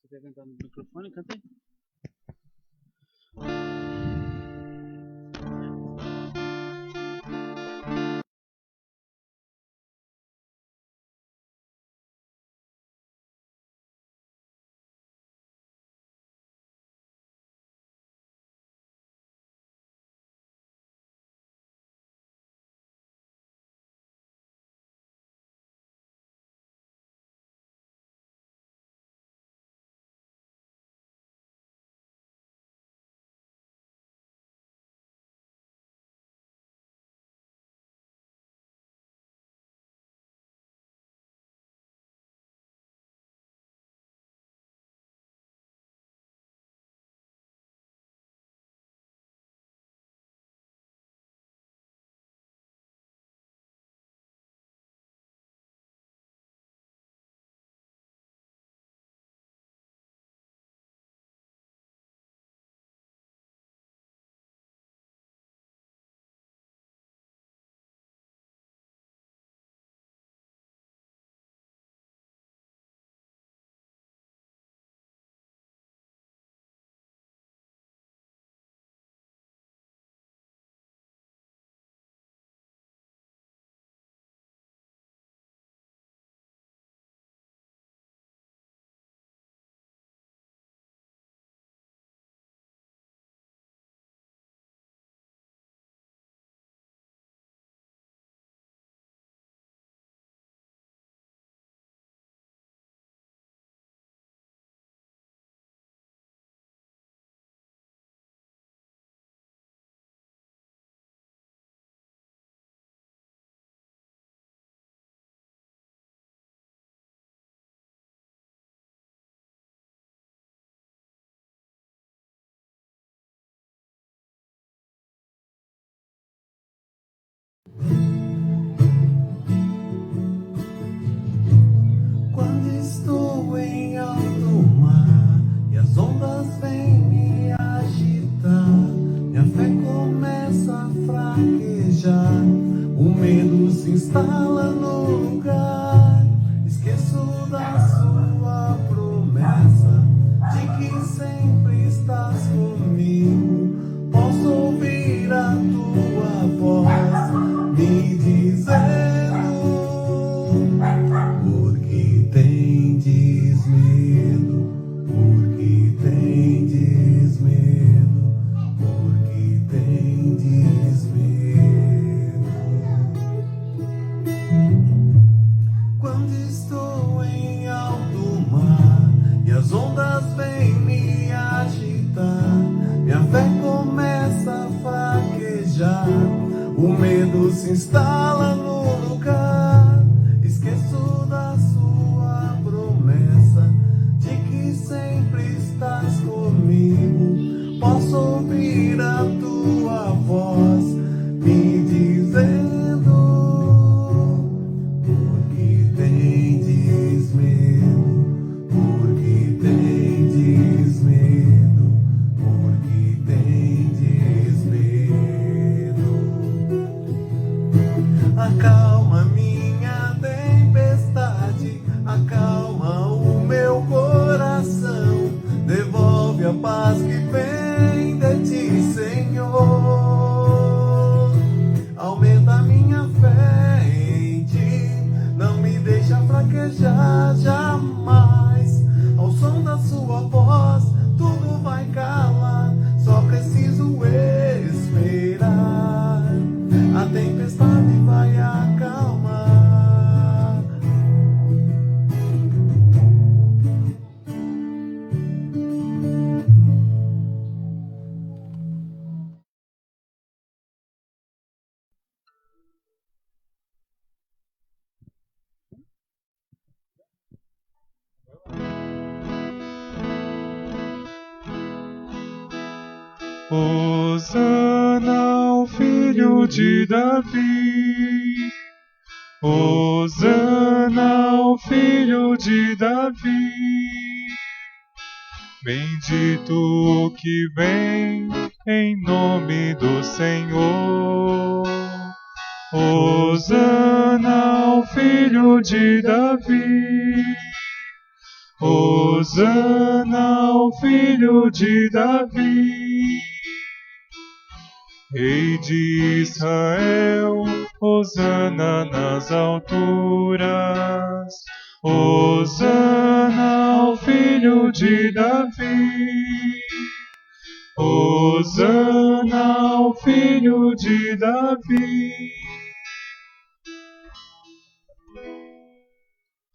Você quer cantar no microfone? Canta aí. Quando estou em alto mar e as ondas vêm me agitar, minha fé começa a fraquejar, o medo se instala no lugar. Esqueço da sua promessa de que sempre estás comigo. Posso ouvir a tua voz me dizendo: porque tendes medo, porque tendes medo, porque tendes medo. Quando estou em alto mar e as ondas vêm me agitar, minha fé começa a fraquejar, o medo se instala no lugar. Esqueço da sua promessa de que sempre estás comigo. Posso ouvir a tua voz me dizendo: porque tendes medo, porque tendes medo, porque tendes medo. Acalma minha tempestade, acalma o meu coração, devolve a paz que vem de ti, Senhor. Aumenta minha fé em ti, não me deixa fraquejar jamais. Ao som da sua voz, tudo vai calar, só preciso esperar. A tempestade vai acalmar. Hosana ao filho de Davi, Hosana ao filho de Davi. Bendito o que vem em nome do Senhor. Hosana ao filho de Davi, Hosana Hosana ao Filho de Davi. Rei de Israel, Hosana nas alturas. Hosana ao Filho de Davi. Hosana ao Filho de Davi.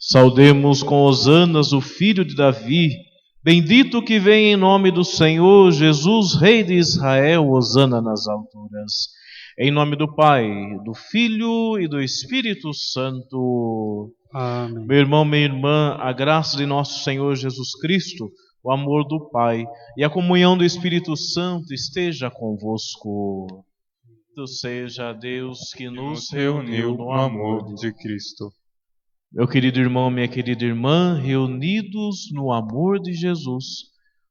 Saudemos com hosanas o Filho de Davi. Bendito que vem em nome do Senhor, Jesus, Rei de Israel, hosana nas alturas. Em nome do Pai, do Filho e do Espírito Santo. Amém. Meu irmão, minha irmã, a graça de nosso Senhor Jesus Cristo, o amor do Pai e a comunhão do Espírito Santo esteja convosco. Bendito seja Deus que nos reuniu no amor de Cristo. Meu querido irmão, minha querida irmã, reunidos no amor de Jesus,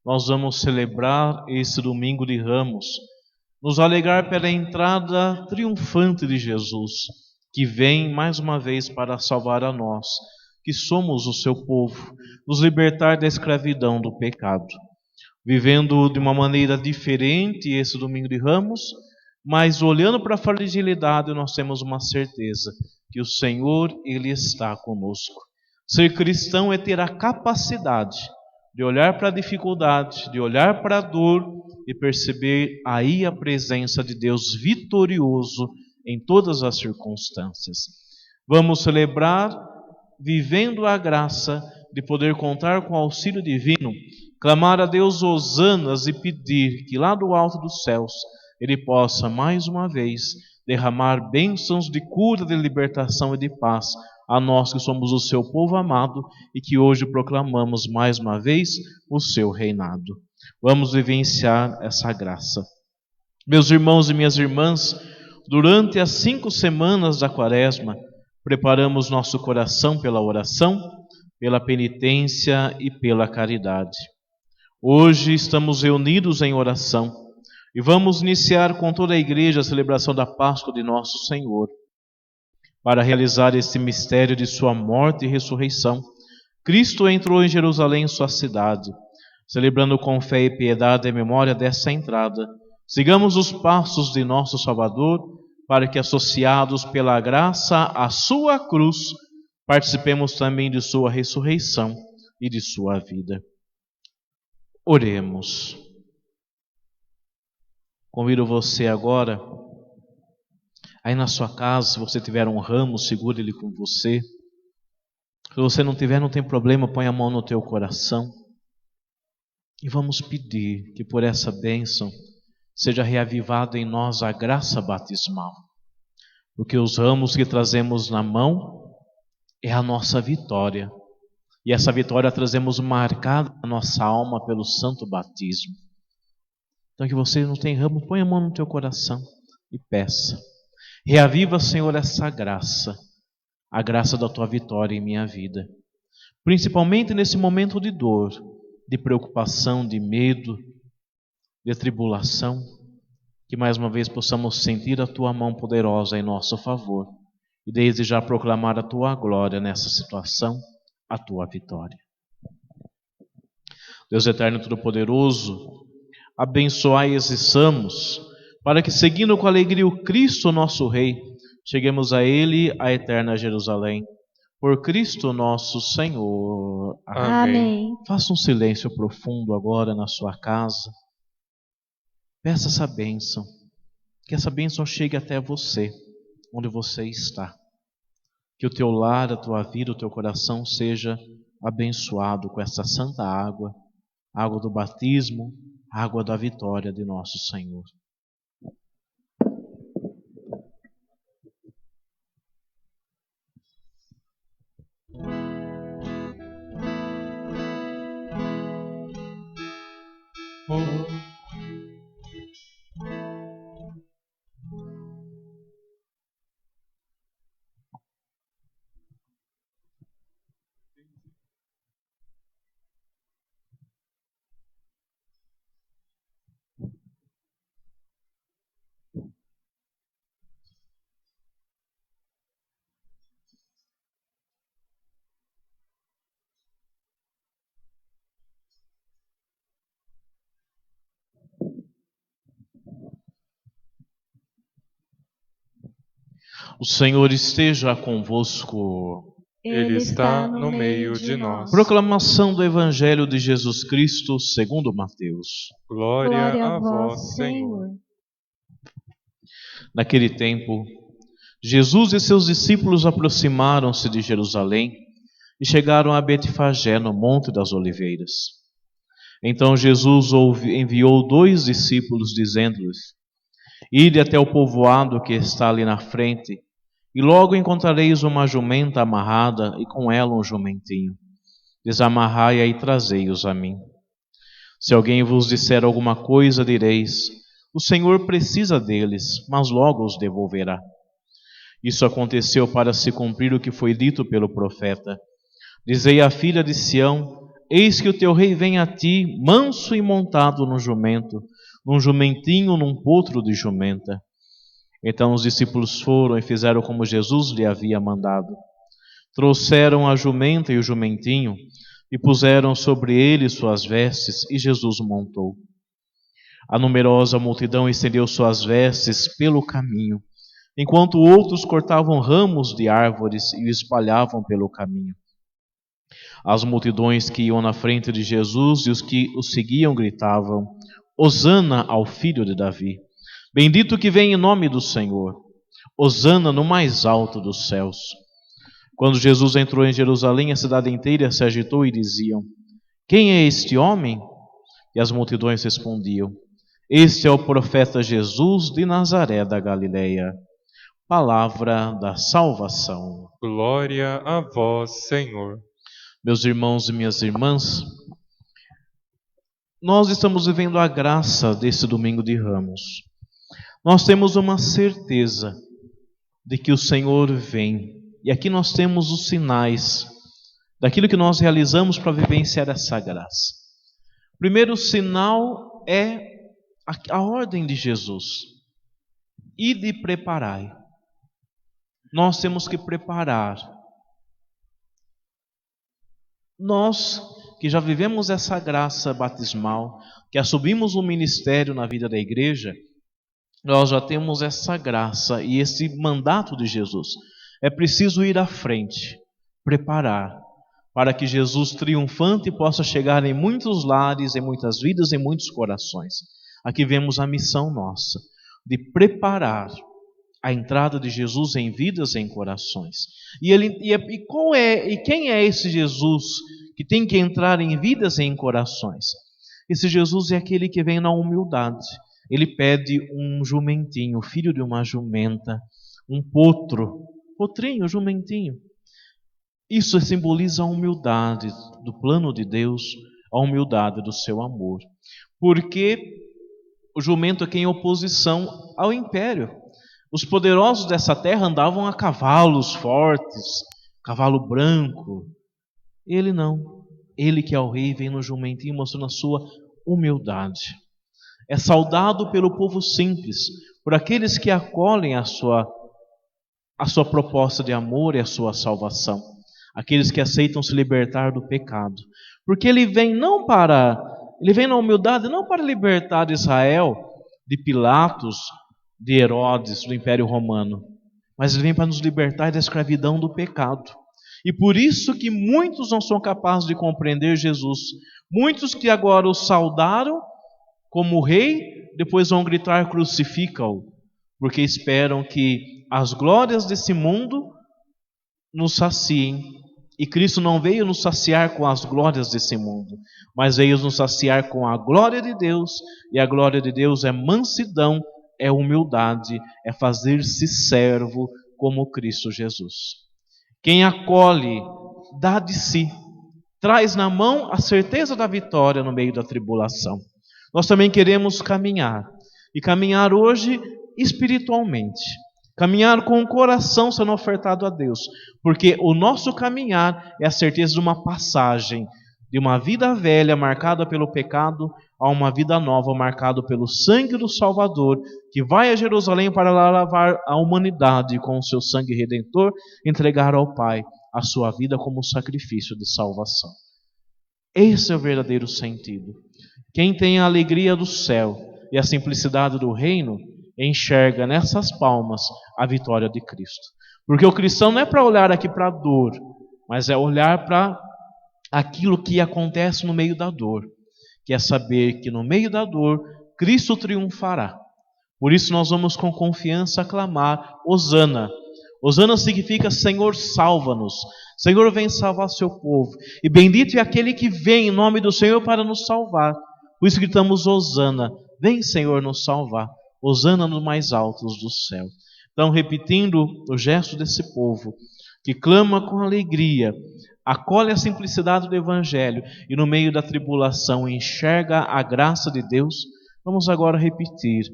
nós vamos celebrar esse domingo de Ramos, nos alegrar pela entrada triunfante de Jesus, que vem mais uma vez para salvar a nós, que somos o seu povo, nos libertar da escravidão do pecado. Vivendo de uma maneira diferente esse domingo de Ramos, mas olhando para a fragilidade, nós temos uma certeza que o Senhor, Ele está conosco. Ser cristão é ter a capacidade de olhar para a dificuldade, de olhar para a dor e perceber aí a presença de Deus vitorioso em todas as circunstâncias. Vamos celebrar vivendo a graça de poder contar com o auxílio divino, clamar a Deus hosanas e pedir que lá do alto dos céus Ele possa mais uma vez derramar bênçãos de cura, de libertação e de paz a nós que somos o seu povo amado e que hoje proclamamos mais uma vez o seu reinado. Vamos vivenciar essa graça. Meus irmãos e minhas irmãs, durante as 5 semanas da Quaresma, preparamos nosso coração pela oração, pela penitência e pela caridade. Hoje estamos reunidos em oração e vamos iniciar com toda a igreja a celebração da Páscoa de nosso Senhor. Para realizar este mistério de sua morte e ressurreição, Cristo entrou em Jerusalém, sua cidade. Celebrando com fé e piedade a memória dessa entrada, sigamos os passos de nosso Salvador, para que, associados pela graça à sua cruz, participemos também de sua ressurreição e de sua vida. Oremos. Convido você agora, aí na sua casa, se você tiver um ramo, segure ele com você. Se você não tiver, não tem problema, põe a mão no teu coração. E vamos pedir que por essa bênção seja reavivada em nós a graça batismal. Porque os ramos que trazemos na mão é a nossa vitória. E essa vitória trazemos marcada na nossa alma pelo santo batismo. Então que você não tem ramo, põe a mão no teu coração e peça. Reaviva, Senhor, essa graça, a graça da tua vitória em minha vida. Principalmente nesse momento de dor, de preocupação, de medo, de tribulação, que mais uma vez possamos sentir a tua mão poderosa em nosso favor e desde já proclamar a tua glória nessa situação, a tua vitória. Deus eterno e todo-poderoso, abençoai esses ramos, para que, seguindo com alegria o Cristo, nosso Rei, cheguemos a Ele, a eterna Jerusalém. Por Cristo nosso Senhor. Amém. Faça um silêncio profundo agora na sua casa. Peça essa bênção. Que essa bênção chegue até você, onde você está. Que o teu lar, a tua vida, o teu coração seja abençoado com essa santa água, água do batismo, água da vitória de nosso Senhor. O Senhor esteja convosco. Ele está no meio de nós. Proclamação do Evangelho de Jesus Cristo segundo Mateus. Glória a vós, Senhor. Naquele tempo, Jesus e seus discípulos aproximaram-se de Jerusalém e chegaram a Betfagé, no Monte das Oliveiras. Então Jesus enviou 2 discípulos, dizendo-lhes: Ide até o povoado que está ali na frente, e logo encontrareis uma jumenta amarrada e com ela um jumentinho. Desamarrai-a e trazei-os a mim. Se alguém vos disser alguma coisa, direis: O Senhor precisa deles, mas logo os devolverá. Isso aconteceu para se cumprir o que foi dito pelo profeta: Dizei à filha de Sião: Eis que o teu rei vem a ti, manso e montado num jumento, num jumentinho, num potro de jumenta. Então os discípulos foram e fizeram como Jesus lhe havia mandado. Trouxeram a jumenta e o jumentinho, e puseram sobre ele suas vestes, e Jesus montou. A numerosa multidão estendeu suas vestes pelo caminho, enquanto outros cortavam ramos de árvores e o espalhavam pelo caminho. As multidões que iam na frente de Jesus e os que o seguiam gritavam: Hosana ao filho de Davi. Bendito que vem em nome do Senhor. Hosana no mais alto dos céus. Quando Jesus entrou em Jerusalém, a cidade inteira se agitou e diziam: Quem é este homem? E as multidões respondiam: Este é o profeta Jesus de Nazaré da Galileia. Palavra da salvação. Glória a vós, Senhor. Meus irmãos e minhas irmãs, nós estamos vivendo a graça desse domingo de Ramos. Nós temos uma certeza de que o Senhor vem. E aqui nós temos os sinais daquilo que nós realizamos para vivenciar essa graça. O primeiro sinal é a ordem de Jesus: Ide e preparai. Nós temos que preparar. Nós que já vivemos essa graça batismal, que assumimos o ministério na vida da igreja, nós já temos essa graça e esse mandato de Jesus. É preciso ir à frente, preparar, para que Jesus triunfante possa chegar em muitos lares, em muitas vidas, em muitos corações. Aqui vemos a missão nossa, de preparar a entrada de Jesus em vidas, em corações. E quem é esse Jesus que tem que entrar em vidas e em corações? Esse Jesus é aquele que vem na humildade. Ele pede um jumentinho, filho de uma jumenta, um potrinho, jumentinho. Isso simboliza a humildade do plano de Deus, a humildade do seu amor. Porque o jumento é em oposição ao império. Os poderosos dessa terra andavam a cavalos fortes, cavalo branco. Ele não. Ele que é o rei vem no jumentinho mostrando a sua humildade. É saudado pelo povo simples, por aqueles que acolhem a sua proposta de amor e a sua salvação. Aqueles que aceitam se libertar do pecado. Porque ele vem na humildade não para libertar Israel de Pilatos, de Herodes, do Império Romano, mas ele vem para nos libertar da escravidão do pecado. E por isso que muitos não são capazes de compreender Jesus. Muitos que agora o saudaram como rei, depois vão gritar: crucifica-o, porque esperam que as glórias desse mundo nos saciem. E Cristo não veio nos saciar com as glórias desse mundo, mas veio nos saciar com a glória de Deus. E a glória de Deus é mansidão, é humildade, é fazer-se servo como Cristo Jesus. Quem acolhe, dá de si, traz na mão a certeza da vitória no meio da tribulação. Nós também queremos caminhar, e caminhar hoje espiritualmente. Caminhar com o coração sendo ofertado a Deus, porque o nosso caminhar é a certeza de uma passagem, de uma vida velha marcada pelo pecado, a uma vida nova marcada pelo sangue do Salvador, que vai a Jerusalém para lá lavar a humanidade com o seu sangue redentor, entregar ao Pai a sua vida como sacrifício de salvação. Esse é o verdadeiro sentido. Quem tem a alegria do céu e a simplicidade do reino, enxerga nessas palmas a vitória de Cristo. Porque o cristão não é para olhar aqui para a dor, mas é olhar para aquilo que acontece no meio da dor, que é saber que no meio da dor Cristo triunfará. Por isso nós vamos com confiança clamar Hosana. Hosana significa Senhor, salva-nos. Senhor, vem salvar seu povo. E bendito é aquele que vem em nome do Senhor para nos salvar. Por isso gritamos Hosana. Vem, Senhor, nos salvar. Hosana nos mais altos do céu. Então, repetindo o gesto desse povo, que clama com alegria, acolhe a simplicidade do Evangelho e no meio da tribulação enxerga a graça de Deus, vamos agora repetir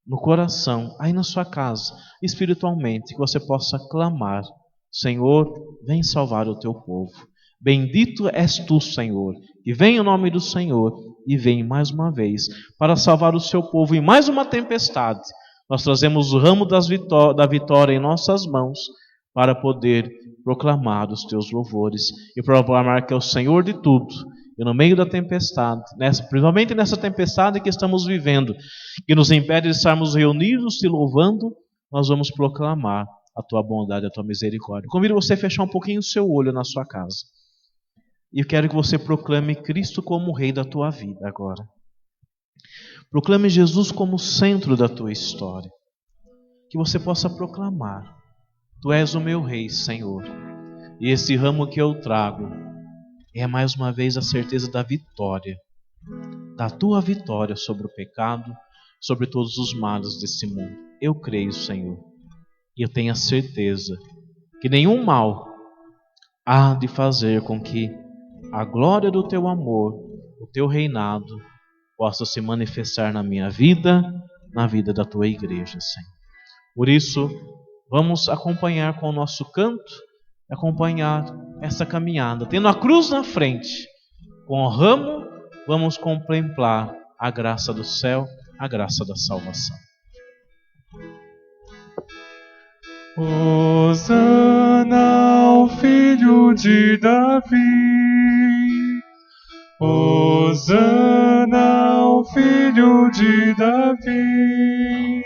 no coração, aí na sua casa, espiritualmente, que você possa clamar: Senhor, vem salvar o teu povo. Bendito és tu, Senhor, que vem em nome do Senhor e vem mais uma vez para salvar o seu povo em mais uma tempestade. Nós trazemos o ramo da vitória em nossas mãos para poder proclamar os teus louvores e proclamar que é o Senhor de tudo. E no meio da tempestade, principalmente nessa tempestade que estamos vivendo, que nos impede de estarmos reunidos te louvando, nós vamos proclamar a tua bondade, a tua misericórdia. Convido você a fechar um pouquinho o seu olho na sua casa. E eu quero que você proclame Cristo como o Rei da tua vida agora. Proclame Jesus como o centro da tua história. Que você possa proclamar: Tu és o meu Rei, Senhor. E esse ramo que eu trago é mais uma vez a certeza da vitória. Da tua vitória sobre o pecado, sobre todos os males desse mundo. Eu creio, Senhor. E eu tenho a certeza que nenhum mal há de fazer com que a glória do teu amor, o teu reinado, possa se manifestar na minha vida, na vida da tua igreja, Senhor. Por isso, vamos acompanhar com o nosso canto, acompanhar essa caminhada. Tendo a cruz na frente, com o ramo, vamos contemplar a graça do céu, a graça da salvação. Hosana ao Filho de Davi. Hosana ao Filho de Davi.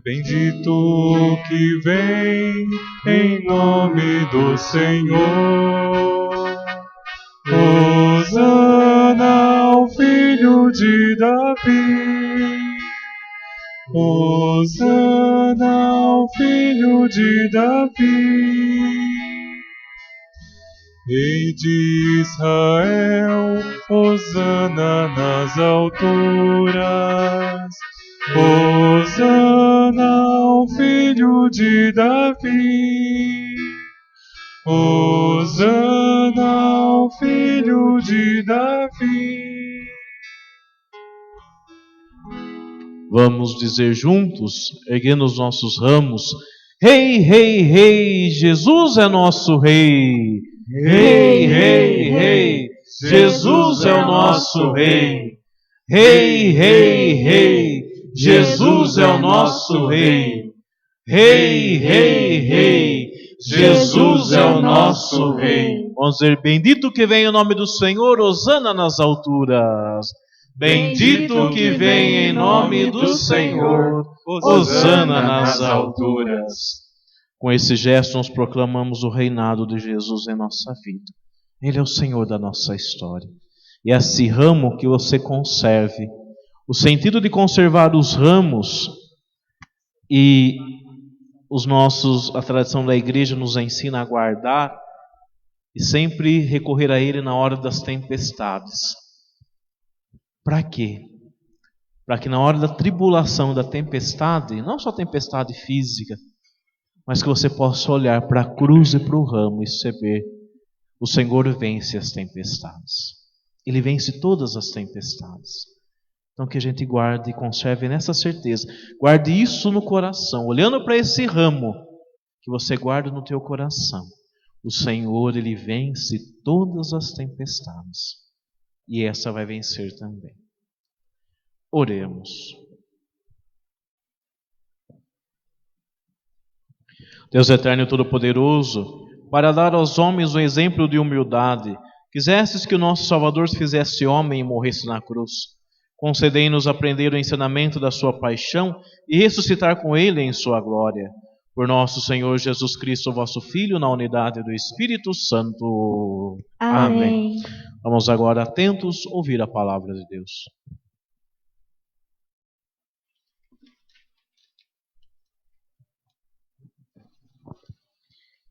Bendito que vem em nome do Senhor. Hosana ao Filho de Davi. Hosana ao Filho de Davi. Rei de Israel, hosana nas alturas. Hosana ao Filho de Davi. Hosana ao Filho de Davi. Vamos dizer juntos, erguendo os nossos ramos: Rei, Rei, Rei, Jesus é nosso Rei. Rei, Rei, Rei, Jesus é o nosso Rei. Rei, Rei, Rei, Jesus é o nosso Rei. Rei, Rei, Rei, Jesus é o nosso Rei. Vamos dizer: bendito que vem o nome do Senhor, hosana nas alturas. Bendito que vem em nome do Senhor, hosana nas alturas. Com esse gesto nós proclamamos o reinado de Jesus em nossa vida. Ele é o Senhor da nossa história. E esse ramo que você conserve, o sentido de conservar os ramos e a tradição da igreja nos ensina a guardar e sempre recorrer a ele na hora das tempestades. Para quê? Para que na hora da tribulação, da tempestade, não só tempestade física, mas que você possa olhar para a cruz e para o ramo e saber: o Senhor vence as tempestades. Ele vence todas as tempestades. Então que a gente guarde e conserve nessa certeza. Guarde isso no coração. Olhando para esse ramo, que você guarda no teu coração. O Senhor, Ele vence todas as tempestades. E essa vai vencer também. Oremos. Deus eterno e todo-poderoso, para dar aos homens um exemplo de humildade, quisestes que o nosso Salvador se fizesse homem e morresse na cruz. Concedei-nos aprender o ensinamento da sua paixão e ressuscitar com ele em sua glória. Por nosso Senhor Jesus Cristo, vosso Filho, na unidade do Espírito Santo. Amém. Vamos agora atentos ouvir a palavra de Deus.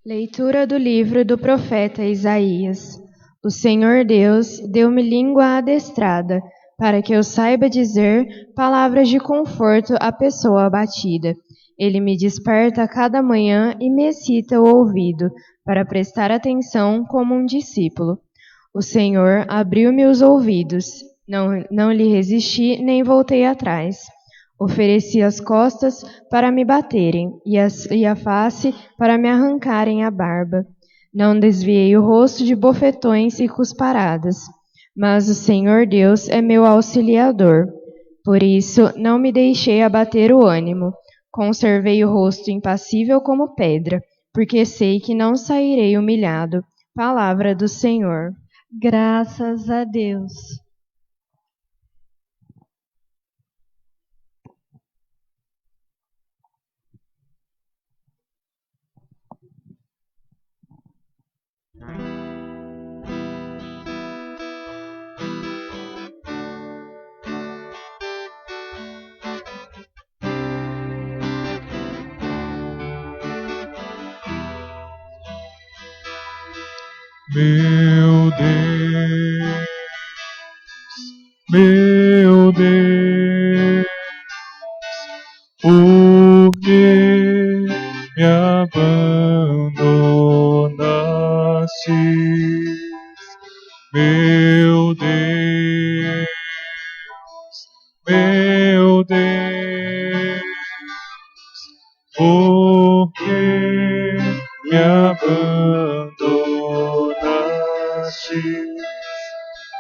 Leitura do livro do profeta Isaías. O Senhor Deus deu-me língua adestrada, para que eu saiba dizer palavras de conforto à pessoa abatida. Ele me desperta a cada manhã e me excita o ouvido, para prestar atenção como um discípulo. O Senhor abriu-me os ouvidos, não lhe resisti nem voltei atrás. Ofereci as costas para me baterem e a face para me arrancarem a barba. Não desviei o rosto de bofetões e cusparadas. Mas o Senhor Deus é meu auxiliador. Por isso não me deixei abater o ânimo. Conservei o rosto impassível como pedra, porque sei que não sairei humilhado. Palavra do Senhor. Graças a Deus. Meu Deus, meu Deus, por que me abandonaste? Meu Deus, meu Deus, por que me abandonaste?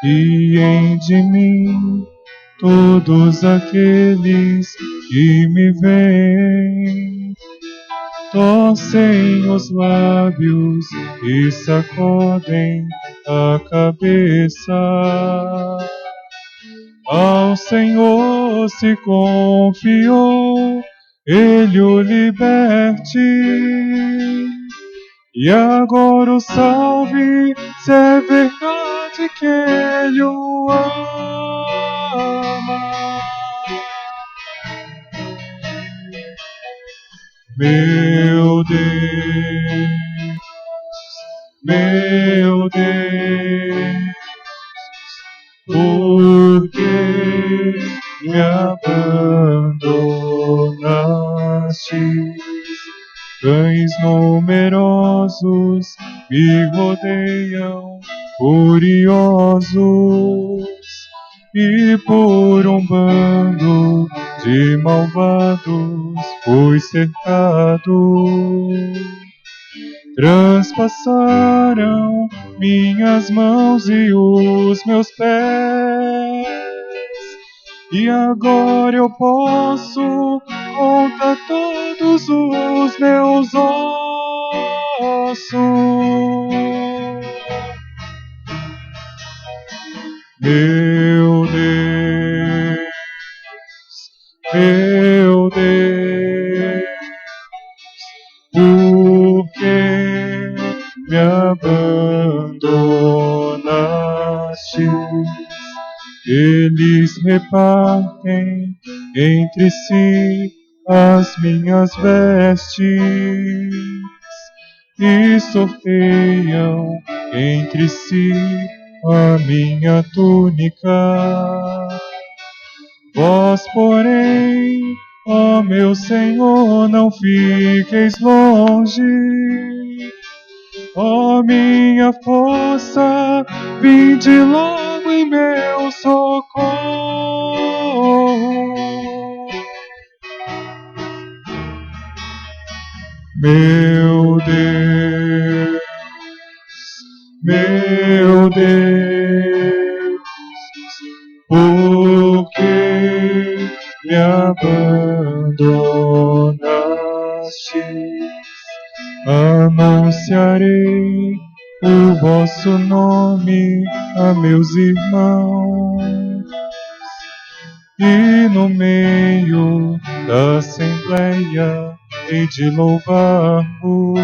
E em de mim todos aqueles que me veem torcem os lábios e sacodem a cabeça. Ao Senhor se confiou, Ele o liberte. E agora o salve, se é verdade que Ele o ama. Meu Deus, meu Deus, por que me abandonaste? Cães numerosos me rodeiam, furiosos, e por um bando de malvados fui cercado. Transpassaram minhas mãos e os meus pés, e agora eu posso contar todos os meus ossos. Meu Deus, meu Deus, por que me abandonaste? Eles repartem entre si as minhas vestes e sorteiam entre si a minha túnica. Vós, porém, ó meu Senhor, não fiqueis longe. Ó minha força, vinde logo em meu socorro. Meu Deus, meu Deus, por que me abandonaste? Anunciarei o vosso nome a meus irmãos e no meio da assembleia hei de louvar-vos.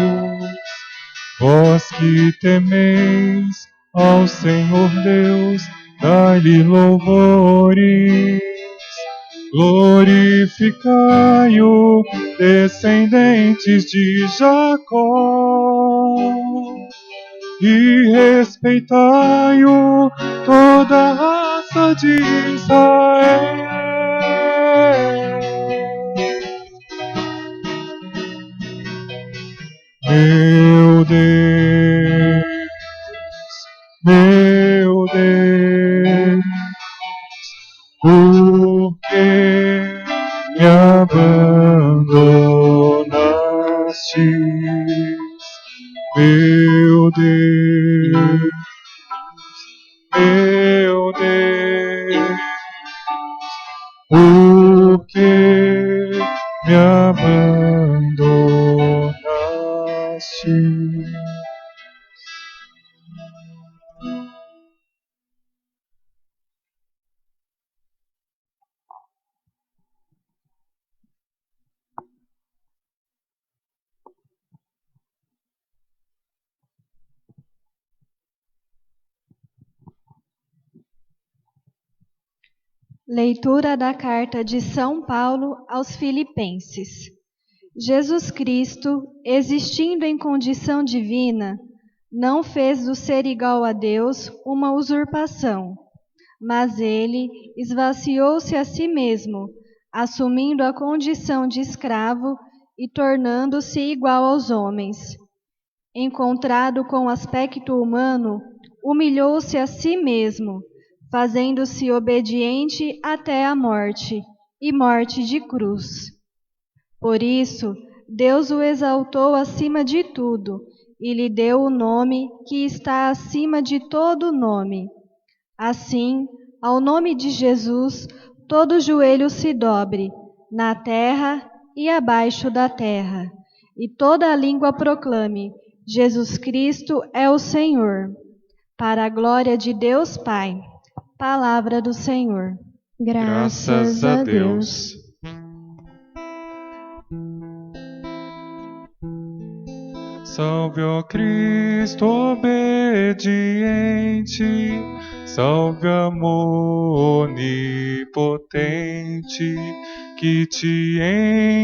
Vós que temeis ao Senhor Deus, dai-lhe louvores. Glorificai-o, descendentes de Jacó, e respeitai-o, toda a raça de Israel. Meu Deus, meu Deus, por que me abandonaste? Meu Deus, meu Deus, por que me abandonaste? Leitura da carta de São Paulo aos Filipenses. Jesus Cristo, existindo em condição divina, não fez do ser igual a Deus uma usurpação, mas ele esvaziou-se a si mesmo, assumindo a condição de escravo e tornando-se igual aos homens. Encontrado com aspecto humano, humilhou-se a si mesmo, fazendo-se obediente até a morte, e morte de cruz. Por isso, Deus o exaltou acima de tudo, e lhe deu o nome que está acima de todo nome. Assim, ao nome de Jesus, todo joelho se dobre, na terra e abaixo da terra, e toda a língua proclame: Jesus Cristo é o Senhor, para a glória de Deus Pai. Palavra do Senhor. Graças a Deus. Salve, ó Cristo obediente, salve, amor onipotente, que te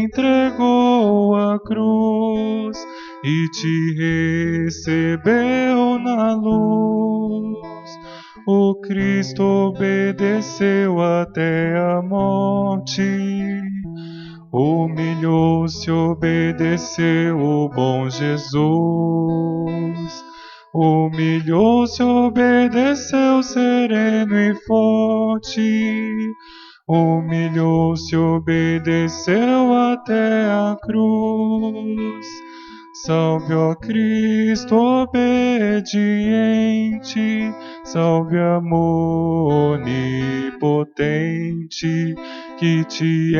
entregou a cruz e te recebeu na luz. O Cristo obedeceu até a morte, humilhou-se, obedeceu o bom Jesus. Humilhou-se, obedeceu sereno e forte. Humilhou-se, obedeceu até a cruz. Salve, ó Cristo obediente, salve, amor onipotente, que te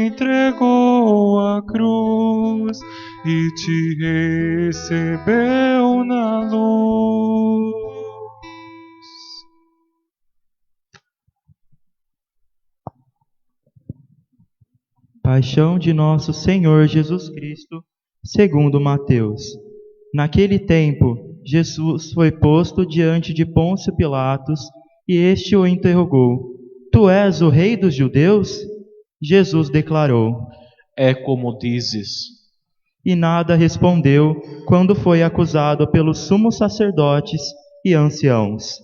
entregou a cruz e te recebeu na luz. Paixão de nosso Senhor Jesus Cristo, segundo Mateus. Naquele tempo, Jesus foi posto diante de Pôncio Pilatos, e este o interrogou: Tu és o rei dos judeus? Jesus declarou: É como dizes. E nada respondeu quando foi acusado pelos sumos sacerdotes e anciãos.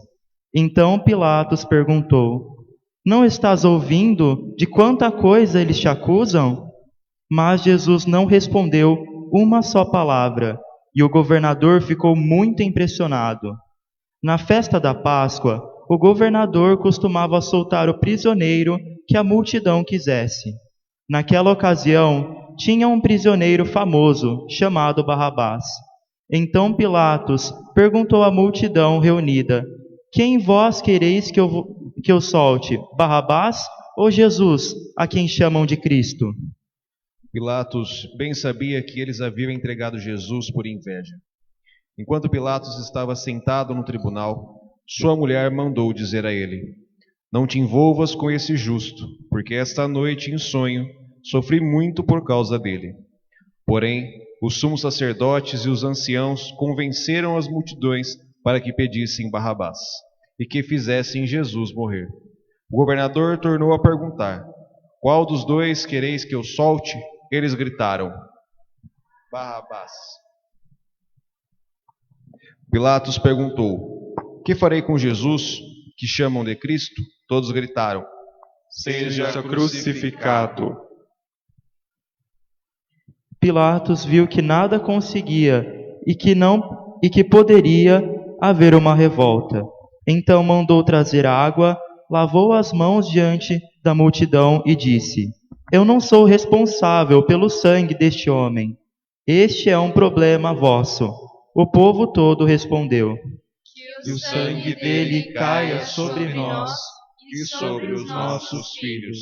Então Pilatos perguntou: Não estás ouvindo de quanta coisa eles te acusam? Mas Jesus não respondeu uma só palavra, e o governador ficou muito impressionado. Na festa da Páscoa, o governador costumava soltar o prisioneiro que a multidão quisesse. Naquela ocasião, tinha um prisioneiro famoso, chamado Barrabás. Então Pilatos perguntou à multidão reunida: Quem vós quereis que eu solte, Barrabás ou Jesus, a quem chamam de Cristo? Pilatos bem sabia que eles haviam entregado Jesus por inveja. Enquanto Pilatos estava sentado no tribunal, sua mulher mandou dizer a ele: Não te envolvas com esse justo, porque esta noite em sonho sofri muito por causa dele. Porém, os sumos sacerdotes e os anciãos convenceram as multidões para que pedissem Barrabás e que fizessem Jesus morrer. O governador tornou a perguntar: qual dos dois quereis que eu solte? Eles gritaram: Barrabás. Pilatos perguntou: que farei com Jesus, que chamam de Cristo? Todos gritaram: Seja crucificado. Pilatos viu que nada conseguia e que poderia haver uma revolta. Então mandou trazer água, lavou as mãos diante da multidão e disse: eu não sou responsável pelo sangue deste homem. Este é um problema vosso. O povo todo respondeu: Que o sangue dele caia sobre nós e sobre os nossos filhos.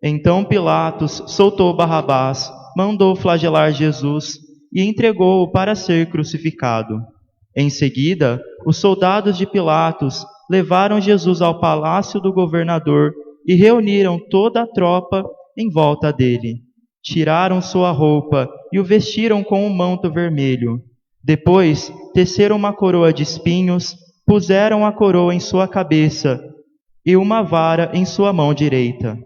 Então Pilatos soltou Barrabás, mandou flagelar Jesus e entregou-o para ser crucificado. Em seguida, os soldados de Pilatos levaram Jesus ao palácio do governador e reuniram toda a tropa em volta dele. Tiraram sua roupa e o vestiram com um manto vermelho. Depois, teceram uma coroa de espinhos, puseram a coroa em sua cabeça e uma vara em sua mão direita.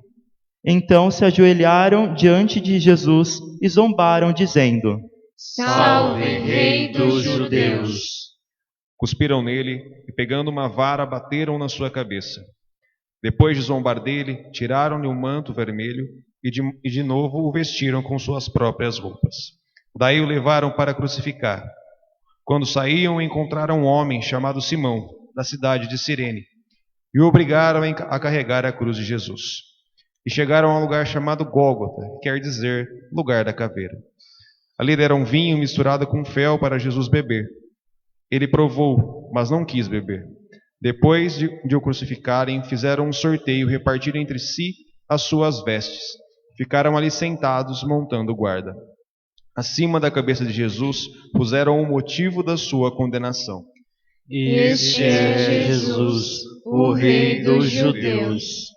Então se ajoelharam diante de Jesus e zombaram, dizendo: Salve, Rei dos Judeus! Cuspiram nele e, pegando uma vara, bateram na sua cabeça. Depois de zombar dele, tiraram-lhe o manto vermelho e de novo o vestiram com suas próprias roupas. Daí o levaram para crucificar. Quando saíam, encontraram um homem chamado Simão, da cidade de Cirene, e o obrigaram a carregar a cruz de Jesus. E chegaram a um lugar chamado Gólgota, que quer dizer lugar da caveira. Ali deram vinho misturado com fel para Jesus beber. Ele provou, mas não quis beber. Depois de o crucificarem, fizeram um sorteio, repartiram entre si as suas vestes. Ficaram ali sentados, montando guarda. Acima da cabeça de Jesus, puseram o motivo da sua condenação. Este é Jesus, o Rei dos Judeus.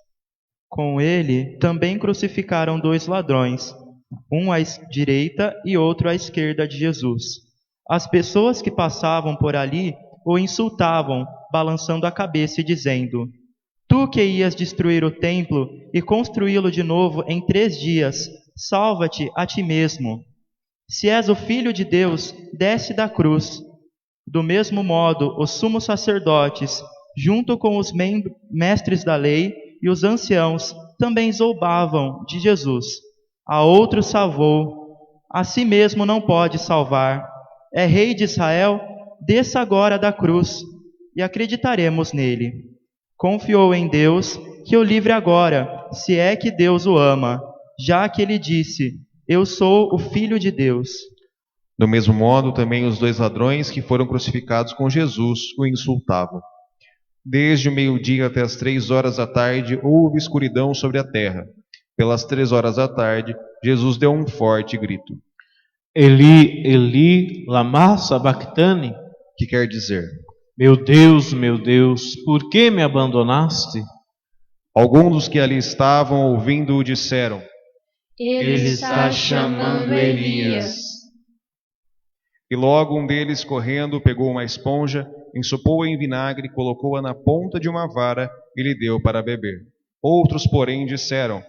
Com ele também crucificaram 2 ladrões, um à direita e outro à esquerda de Jesus. As pessoas que passavam por ali o insultavam, balançando a cabeça e dizendo: tu que ias destruir o templo e construí-lo de novo em 3 dias, salva-te a ti mesmo. Se és o Filho de Deus, desce da cruz. Do mesmo modo, os sumos sacerdotes, junto com os mestres da lei e os anciãos, também zombavam de Jesus. A outro salvou, a si mesmo não pode salvar. É Rei de Israel? Desça agora da cruz e acreditaremos nele. Confiou em Deus que o livre agora, se é que Deus o ama, já que ele disse: eu sou o Filho de Deus. Do mesmo modo, também os 2 ladrões que foram crucificados com Jesus o insultavam. Desde o meio-dia até as 3 horas da tarde houve escuridão sobre a terra. Pelas 3 horas da tarde, Jesus deu um forte grito. Eli, Eli, lama sabachthani, que quer dizer: meu Deus, por que me abandonaste? Alguns dos que ali estavam ouvindo-o disseram: ele está chamando Elias. E logo um deles, correndo, pegou uma esponja, ensopou-a em vinagre, colocou-a na ponta de uma vara e lhe deu para beber. Outros, porém, disseram: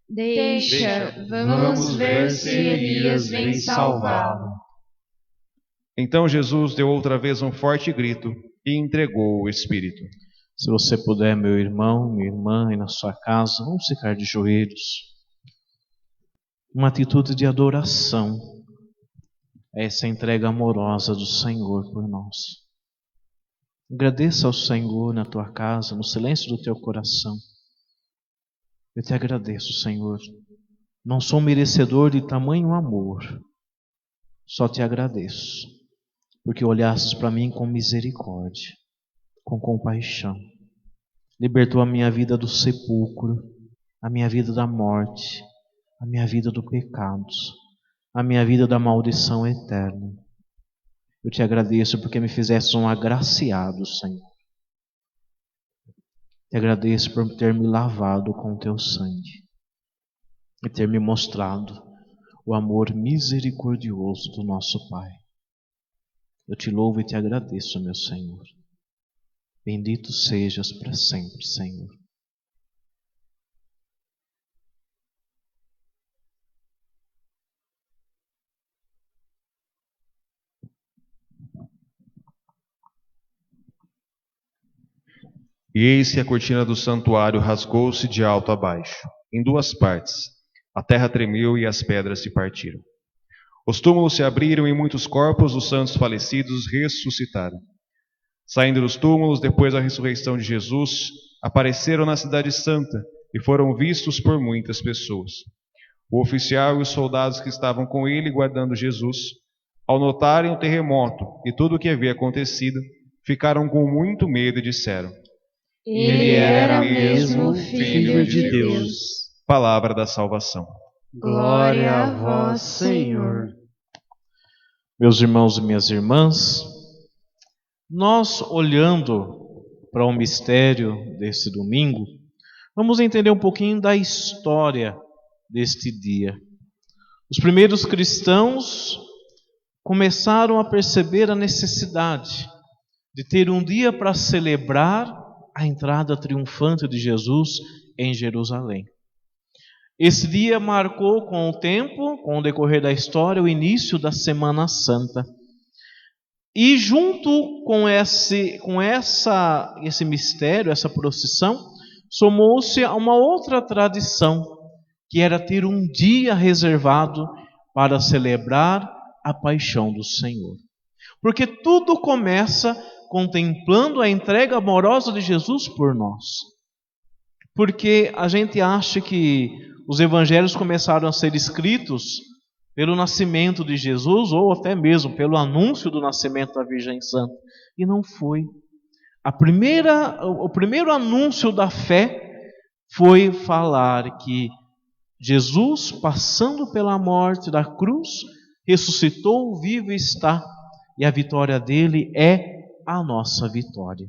Deixa, vamos ver se Elias vem salvá-lo. Então Jesus deu outra vez um forte grito e entregou o Espírito. Se você puder, meu irmão, minha irmã, e na sua casa, vamos ficar de joelhos. Uma atitude de adoração. Essa entrega amorosa do Senhor por nós. Agradeça ao Senhor na tua casa, no silêncio do teu coração. Eu te agradeço, Senhor. Não sou merecedor de tamanho amor. Só te agradeço, porque olhastes para mim com misericórdia, com compaixão. Libertou a minha vida do sepulcro, a minha vida da morte, a minha vida do pecado, a minha vida da maldição eterna. Eu te agradeço porque me fizeste um agraciado, Senhor. Te agradeço por ter me lavado com teu sangue e ter me mostrado o amor misericordioso do nosso Pai. Eu te louvo e te agradeço, meu Senhor. Bendito sejas para sempre, Senhor. E eis que a cortina do santuário rasgou-se de alto a baixo, em duas partes. A terra tremeu e as pedras se partiram. Os túmulos se abriram e muitos corpos dos santos falecidos ressuscitaram. Saindo dos túmulos, depois da ressurreição de Jesus, apareceram na cidade santa e foram vistos por muitas pessoas. O oficial e os soldados que estavam com ele guardando Jesus, ao notarem o terremoto e tudo o que havia acontecido, ficaram com muito medo e disseram: Ele era mesmo Filho de Deus. Palavra da salvação. Glória a vós, Senhor. Meus irmãos e minhas irmãs, nós olhando para o mistério desse domingo, vamos entender um pouquinho da história deste dia. Os primeiros cristãos começaram a perceber a necessidade de ter um dia para celebrar a entrada triunfante de Jesus em Jerusalém. Esse dia marcou com o tempo, com o decorrer da história, o início da Semana Santa. E junto com esse mistério, essa procissão, somou-se a uma outra tradição, que era ter um dia reservado para celebrar a paixão do Senhor. Porque tudo começa contemplando a entrega amorosa de Jesus por nós. Porque a gente acha que os evangelhos começaram a ser escritos pelo nascimento de Jesus, ou até mesmo pelo anúncio do nascimento da Virgem Santa. E não foi. O primeiro anúncio da fé foi falar que Jesus, passando pela morte da cruz, ressuscitou, vivo está, e a vitória dele é a nossa vitória.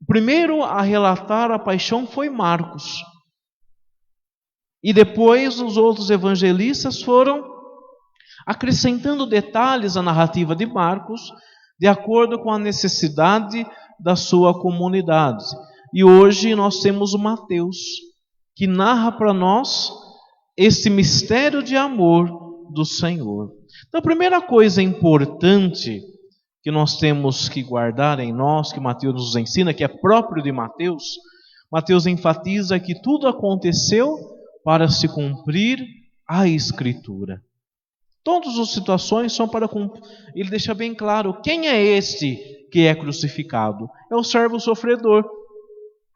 O primeiro a relatar a paixão foi Marcos. E depois os outros evangelistas foram acrescentando detalhes à narrativa de Marcos, de acordo com a necessidade da sua comunidade. E hoje nós temos o Mateus, que narra para nós esse mistério de amor do Senhor. Então, a primeira coisa importante que nós temos que guardar em nós, que Mateus nos ensina, que é próprio de Mateus, Mateus enfatiza que tudo aconteceu para se cumprir a Escritura. Todas as situações são para cumprir. Ele deixa bem claro quem é este que é crucificado. É o servo sofredor,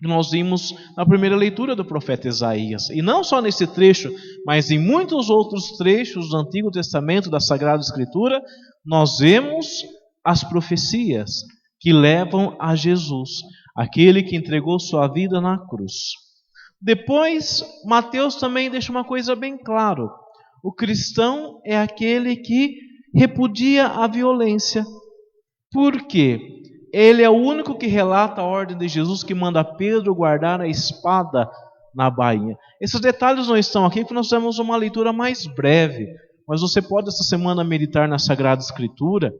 que nós vimos na primeira leitura do profeta Isaías. E não só nesse trecho, mas em muitos outros trechos do Antigo Testamento, da Sagrada Escritura, nós vemos as profecias que levam a Jesus, aquele que entregou sua vida na cruz. Depois, Mateus também deixa uma coisa bem clara. O cristão é aquele que repudia a violência. Por quê? Ele é o único que relata a ordem de Jesus que manda Pedro guardar a espada na bainha. Esses detalhes não estão aqui porque nós temos uma leitura mais breve. Mas você pode essa semana meditar na Sagrada Escritura,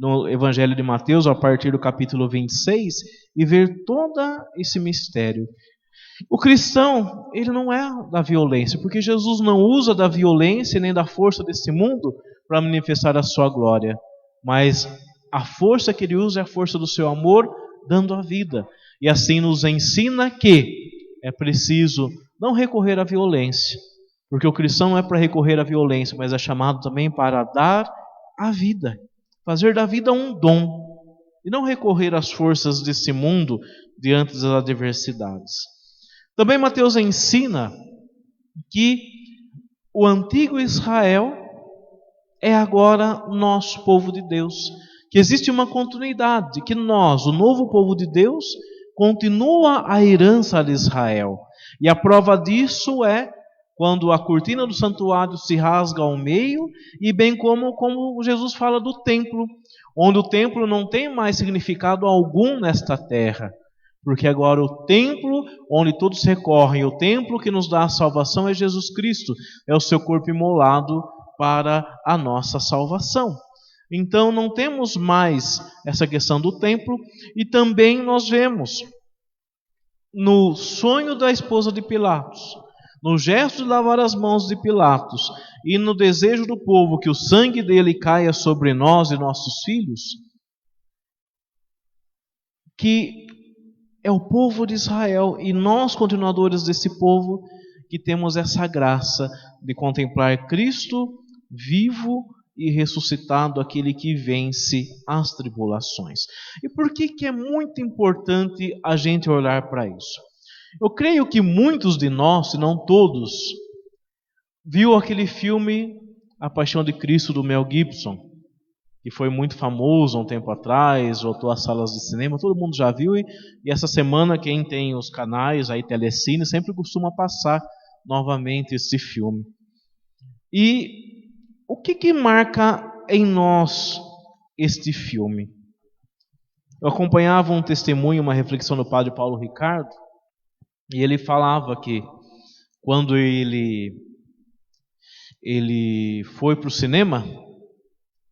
no Evangelho de Mateus, a partir do capítulo 26, e ver todo esse mistério. O cristão, ele não é da violência, porque Jesus não usa da violência nem da força desse mundo para manifestar a sua glória. Mas a força que ele usa é a força do seu amor, dando a vida. E assim nos ensina que é preciso não recorrer à violência, porque o cristão não é para recorrer à violência, mas é chamado também para dar a vida. Fazer da vida um dom e não recorrer às forças desse mundo diante das adversidades. Também Mateus ensina que o antigo Israel é agora o nosso povo de Deus, que existe uma continuidade, que nós, o novo povo de Deus, continua a herança de Israel. E a prova disso é quando a cortina do santuário se rasga ao meio, e bem como Jesus fala do templo, onde o templo não tem mais significado algum nesta terra, Porque agora o templo onde todos recorrem, o templo que nos dá a salvação é Jesus Cristo, é o seu corpo imolado para a nossa salvação. Então não temos mais essa questão do templo, e também nós vemos no sonho da esposa de Pilatos, no gesto de lavar as mãos de Pilatos e no desejo do povo que o sangue dele caia sobre nós e nossos filhos, que é o povo de Israel e nós, continuadores desse povo, que temos essa graça de contemplar Cristo vivo e ressuscitado, aquele que vence as tribulações. E por que é muito importante a gente olhar para isso? Eu creio que muitos de nós, se não todos, viu aquele filme A Paixão de Cristo, do Mel Gibson, que foi muito famoso há um tempo atrás, voltou às salas de cinema, todo mundo já viu, e essa semana quem tem os canais, aí Telecine, sempre costuma passar novamente esse filme. E o que marca em nós este filme? Eu acompanhava um testemunho, uma reflexão do padre Paulo Ricardo, e ele falava que quando ele foi para o cinema,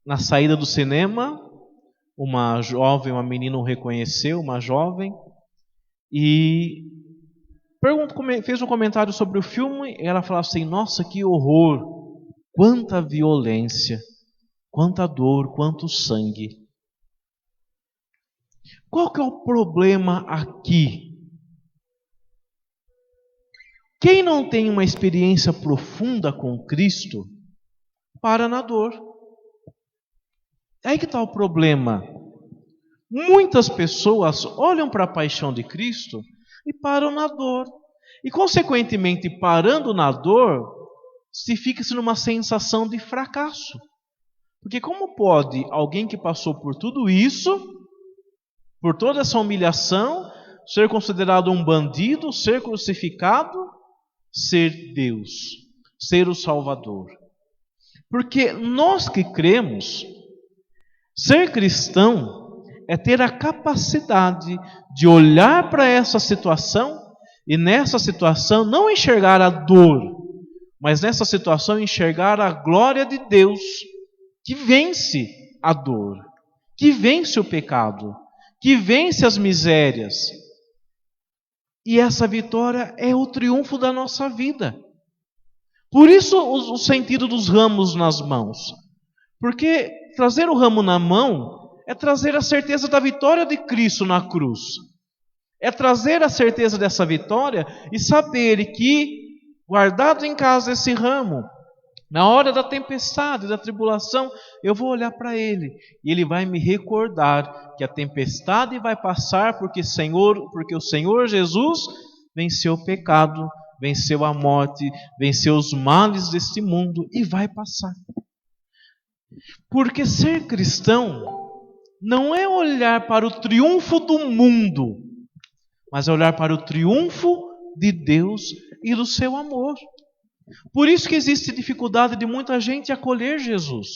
na saída do cinema, uma menina o reconheceu, uma jovem, e fez um comentário sobre o filme, e ela falava assim: nossa, que horror! Quanta violência, quanta dor, quanto sangue. Qual que é o problema aqui? Quem não tem uma experiência profunda com Cristo, para na dor. Aí que está o problema. Muitas pessoas olham para a paixão de Cristo e param na dor. E, consequentemente, parando na dor, se fica-se numa sensação de fracasso. Porque como pode alguém que passou por tudo isso, por toda essa humilhação, ser considerado um bandido, ser crucificado, ser Deus, ser o Salvador? Porque nós que cremos, ser cristão é ter a capacidade de olhar para essa situação e nessa situação não enxergar a dor, mas nessa situação enxergar a glória de Deus, que vence a dor, que vence o pecado, que vence as misérias. E essa vitória é o triunfo da nossa vida. Por isso o sentido dos ramos nas mãos. Porque trazer o ramo na mão é trazer a certeza da vitória de Cristo na cruz. É trazer a certeza dessa vitória e saber que, guardado em casa esse ramo, na hora da tempestade, da tribulação, eu vou olhar para ele e ele vai me recordar que a tempestade vai passar porque o Senhor Jesus venceu o pecado, venceu a morte, venceu os males deste mundo e vai passar. Porque ser cristão não é olhar para o triunfo do mundo, mas é olhar para o triunfo de Deus e do seu amor. Por isso que existe dificuldade de muita gente acolher Jesus,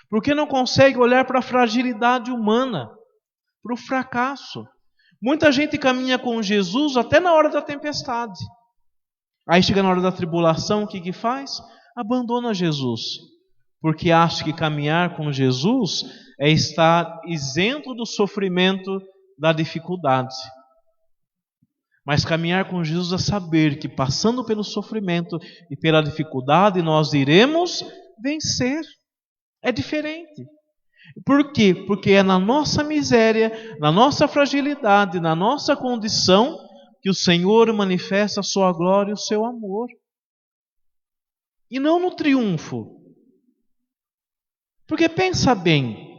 porque não consegue olhar para a fragilidade humana, para o fracasso. Muita gente caminha com Jesus até na hora da tempestade. Aí chega na hora da tribulação, o que faz? Abandona Jesus, porque acha que caminhar com Jesus é estar isento do sofrimento, da dificuldade. Mas caminhar com Jesus é saber que passando pelo sofrimento e pela dificuldade nós iremos vencer. É diferente. Por quê? Porque é na nossa miséria, na nossa fragilidade, na nossa condição que o Senhor manifesta a sua glória e o seu amor. E não no triunfo. Porque pensa bem,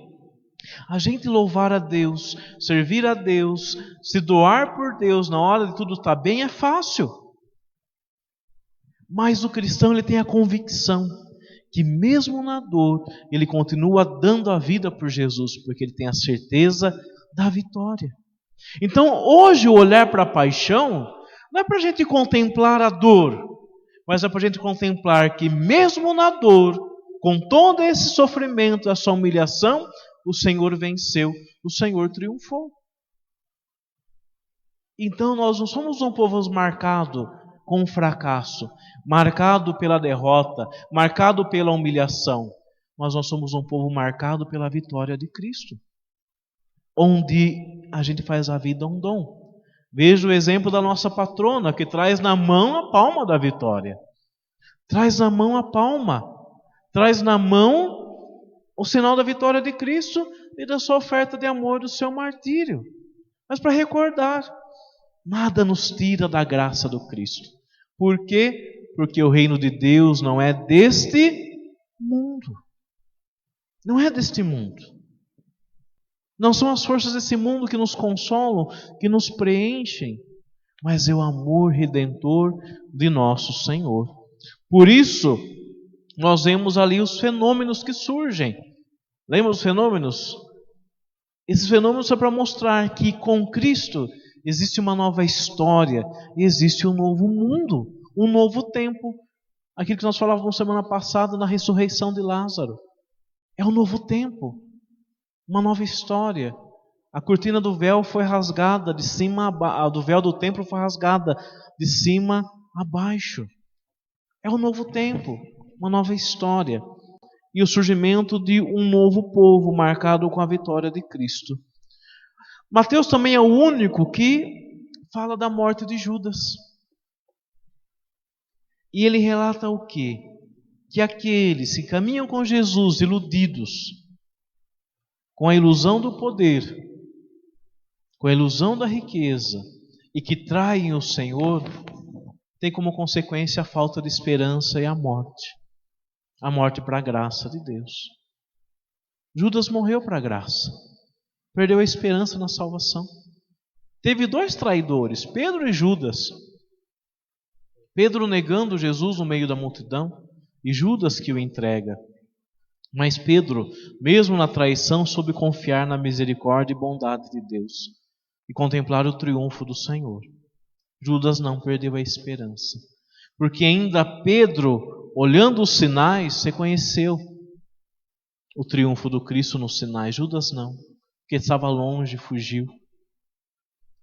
a gente louvar a Deus, servir a Deus, se doar por Deus na hora de tudo estar bem é fácil. Mas o cristão ele tem a convicção que mesmo na dor, ele continua dando a vida por Jesus, porque ele tem a certeza da vitória. Então hoje o olhar para a paixão não é para a gente contemplar a dor, mas é para a gente contemplar que mesmo na dor, com todo esse sofrimento, essa humilhação, o Senhor venceu, o Senhor triunfou. Então nós não somos um povo marcado com o fracasso, marcado pela derrota, marcado pela humilhação, mas nós somos um povo marcado pela vitória de Cristo, onde a gente faz a vida um dom. Veja o exemplo da nossa patrona, que traz na mão a palma da vitória. Traz na mão a palma, traz na mão o sinal da vitória de Cristo e da sua oferta de amor, do seu martírio. Mas para recordar, nada nos tira da graça do Cristo. Por quê? Porque o reino de Deus não é deste mundo. Não é deste mundo. Não são as forças desse mundo que nos consolam, que nos preenchem, mas é o amor redentor de nosso Senhor. Por isso, nós vemos ali os fenômenos que surgem. Lembra os fenômenos? Esses fenômenos são para mostrar que com Cristo existe uma nova história, existe um novo mundo, um novo tempo. Aquilo que nós falávamos semana passada na ressurreição de Lázaro. É um novo tempo, uma nova história. A cortina do véu foi rasgada de cima a do véu do templo foi rasgada de cima a baixo. É um novo tempo, uma nova história. E o surgimento de um novo povo marcado com a vitória de Cristo. Mateus também é o único que fala da morte de Judas. E ele relata o quê? Que aqueles que caminham com Jesus iludidos, com a ilusão do poder, com a ilusão da riqueza, e que traem o Senhor, tem como consequência a falta de esperança e a morte. A morte para a graça de Deus. Judas morreu para a graça. Perdeu a esperança na salvação. Teve dois traidores, Pedro e Judas. Pedro negando Jesus no meio da multidão e Judas que o entrega. Mas Pedro, mesmo na traição, soube confiar na misericórdia e bondade de Deus e contemplar o triunfo do Senhor. Judas não perdeu a esperança, porque ainda Pedro, olhando os sinais, reconheceu o triunfo do Cristo nos sinais. Judas não, porque estava longe, fugiu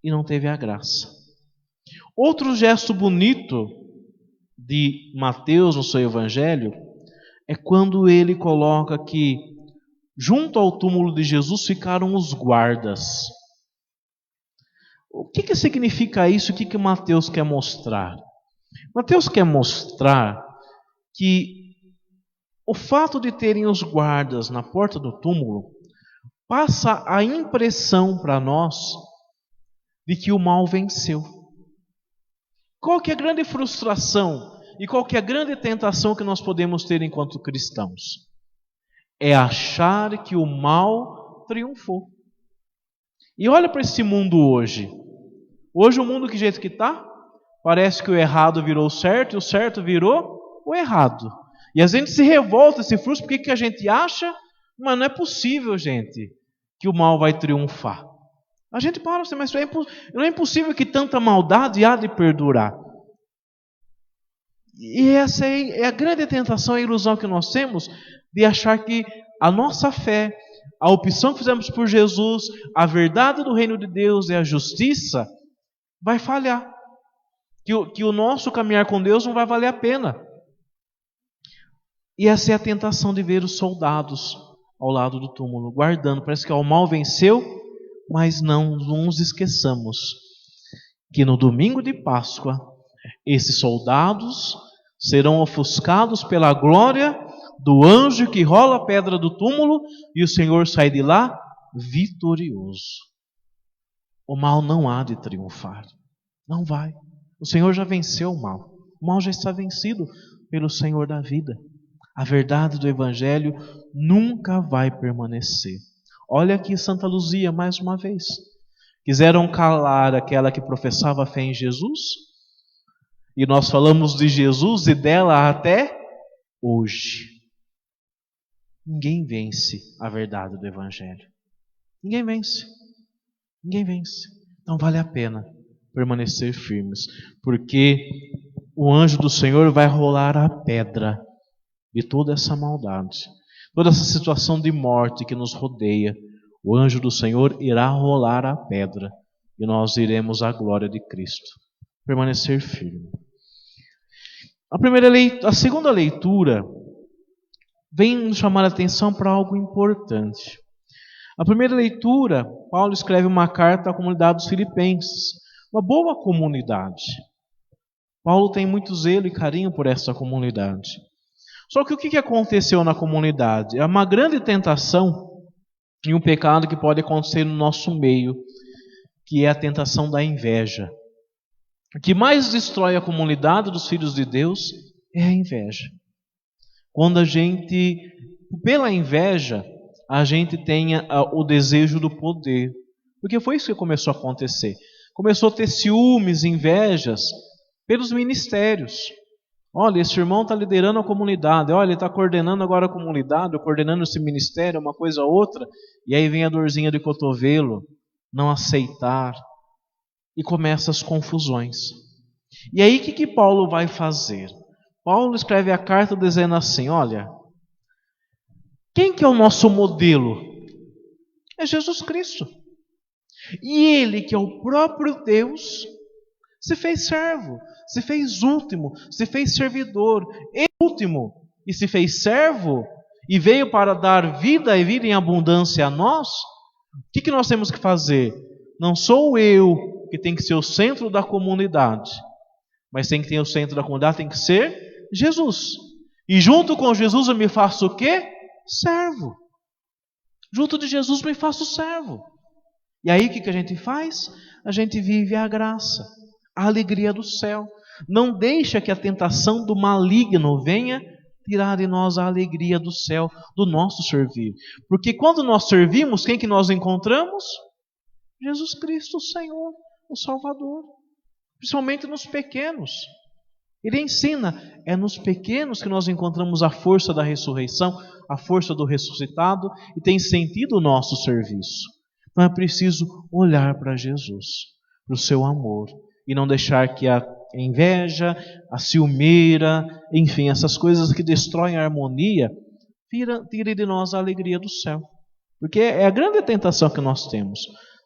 e não teve a graça. Outro gesto bonito de Mateus no seu evangelho é quando ele coloca que junto ao túmulo de Jesus ficaram os guardas. O que significa isso? O que Mateus quer mostrar? Mateus quer mostrar que o fato de terem os guardas na porta do túmulo passa a impressão para nós de que o mal venceu. Qual que é a grande frustração e qual que é a grande tentação que nós podemos ter enquanto cristãos? É achar que o mal triunfou. E olha para esse mundo hoje. Hoje o mundo que jeito que está? Parece que o errado virou o certo e o certo virou o errado. E a gente se revolta, se frustra, porque que a gente acha? Mas não é possível, gente, que o mal vai triunfar. A gente para, mas não é impossível que tanta maldade há de perdurar. E essa é a grande tentação, a ilusão que nós temos de achar que a nossa fé, a opção que fizemos por Jesus, a verdade do reino de Deus e a justiça vai falhar. Que o nosso caminhar com Deus não vai valer a pena. E essa é a tentação de ver os soldados ao lado do túmulo, guardando. Parece que o mal venceu, mas não nos esqueçamos que no domingo de Páscoa, esses soldados serão ofuscados pela glória do anjo que rola a pedra do túmulo e o Senhor sai de lá vitorioso. O mal não há de triunfar. Não vai. O Senhor já venceu o mal. O mal já está vencido pelo Senhor da vida. A verdade do Evangelho nunca vai permanecer. Olha aqui Santa Luzia mais uma vez. Quiseram calar aquela que professava a fé em Jesus. E nós falamos de Jesus e dela até hoje. Ninguém vence a verdade do Evangelho. Ninguém vence. Ninguém vence. Então vale a pena permanecer firmes. Porque o anjo do Senhor vai rolar a pedra de toda essa maldade. Toda essa situação de morte que nos rodeia. O anjo do Senhor irá rolar a pedra e nós iremos à glória de Cristo. Permanecer firme. A segunda leitura vem nos chamar a atenção para algo importante. A primeira leitura, Paulo escreve uma carta à comunidade dos Filipenses, uma boa comunidade. Paulo tem muito zelo e carinho por essa comunidade. Só que o que aconteceu na comunidade? É uma grande tentação e um pecado que pode acontecer no nosso meio, que é a tentação da inveja. O que mais destrói a comunidade dos filhos de Deus é a inveja. Quando pela inveja, a gente tenha o desejo do poder. Porque foi isso que começou a acontecer. Começou a ter ciúmes, invejas pelos ministérios. Olha, esse irmão está liderando a comunidade. Olha, ele está coordenando agora a comunidade, ou coordenando esse ministério, uma coisa ou outra. E aí vem a dorzinha de cotovelo, não aceitar. E começam as confusões. E aí o que Paulo vai fazer? Paulo escreve a carta dizendo assim, olha, quem que é o nosso modelo? É Jesus Cristo. E Ele, que é o próprio Deus, se fez servo, se fez último, se fez servidor, último, e se fez servo, e veio para dar vida e vida em abundância a nós. O que nós temos que fazer? Não sou eu que tem que ser o centro da comunidade, mas tem que ter o centro da comunidade, tem que ser Jesus. E junto com Jesus eu me faço o quê? Servo. Junto de Jesus me faço servo. E aí o que a gente faz? A gente vive a graça, a alegria do céu. Não deixa que a tentação do maligno venha tirar de nós a alegria do céu, do nosso servir. Porque quando nós servimos, quem que nós encontramos? Jesus Cristo, o Senhor, o Salvador. Principalmente nos pequenos. Ele ensina, é nos pequenos que nós encontramos a força da ressurreição, a força do ressuscitado, e tem sentido o nosso serviço. Então é preciso olhar para Jesus, para o seu amor, e não deixar que a inveja, a ciumeira, enfim, essas coisas que destroem a harmonia, tire de nós a alegria do céu. Porque é a grande tentação que nós temos.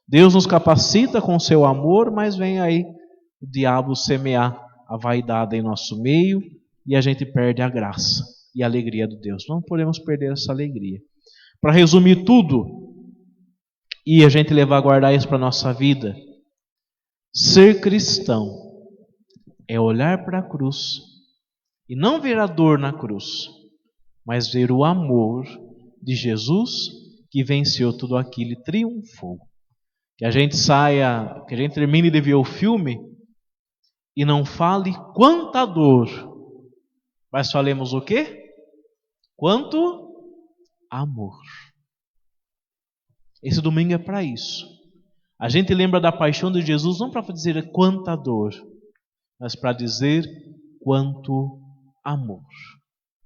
Deus nos capacita com o seu amor, mas vem aí o diabo semear a vaidade em nosso meio e a gente perde a graça e a alegria de Deus. Não podemos perder essa alegria. Para resumir tudo e a gente levar a guardar isso para a nossa vida, ser cristão é olhar para a cruz e não ver a dor na cruz, mas ver o amor de Jesus que venceu tudo aquilo e triunfou. Que a gente saia, que a gente termine de ver o filme e não fale quanta dor, mas falemos o quê? Quanto amor. Esse domingo é para isso. A gente lembra da paixão de Jesus não para dizer quanta dor, mas para dizer quanto amor.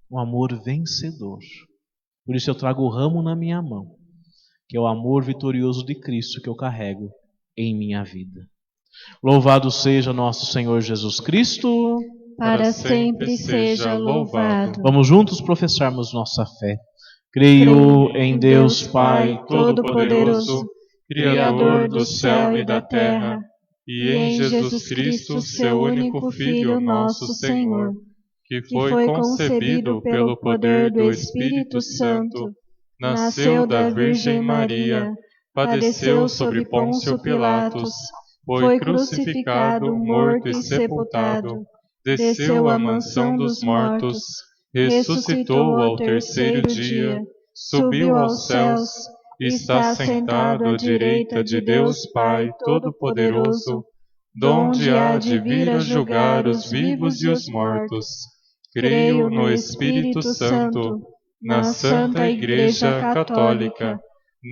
Um amor vencedor. Por isso eu trago o ramo na minha mão, que é o amor vitorioso de Cristo que eu carrego em minha vida. Louvado seja nosso Senhor Jesus Cristo. Para sempre seja louvado. Vamos juntos professarmos nossa fé. Creio em Deus Pai Todo-Poderoso, Criador do céu e da terra, e em Jesus Cristo, seu único Filho, nosso Senhor, que foi concebido pelo poder do Espírito Santo, nasceu da Virgem Maria, padeceu sob Pôncio Pilatos, foi crucificado, morto e sepultado, desceu à mansão dos mortos, ressuscitou ao terceiro dia, subiu aos céus, está sentado à direita de Deus Pai Todo-Poderoso, donde há de vir a julgar os vivos e os mortos. Creio no Espírito Santo, na Santa Igreja Católica,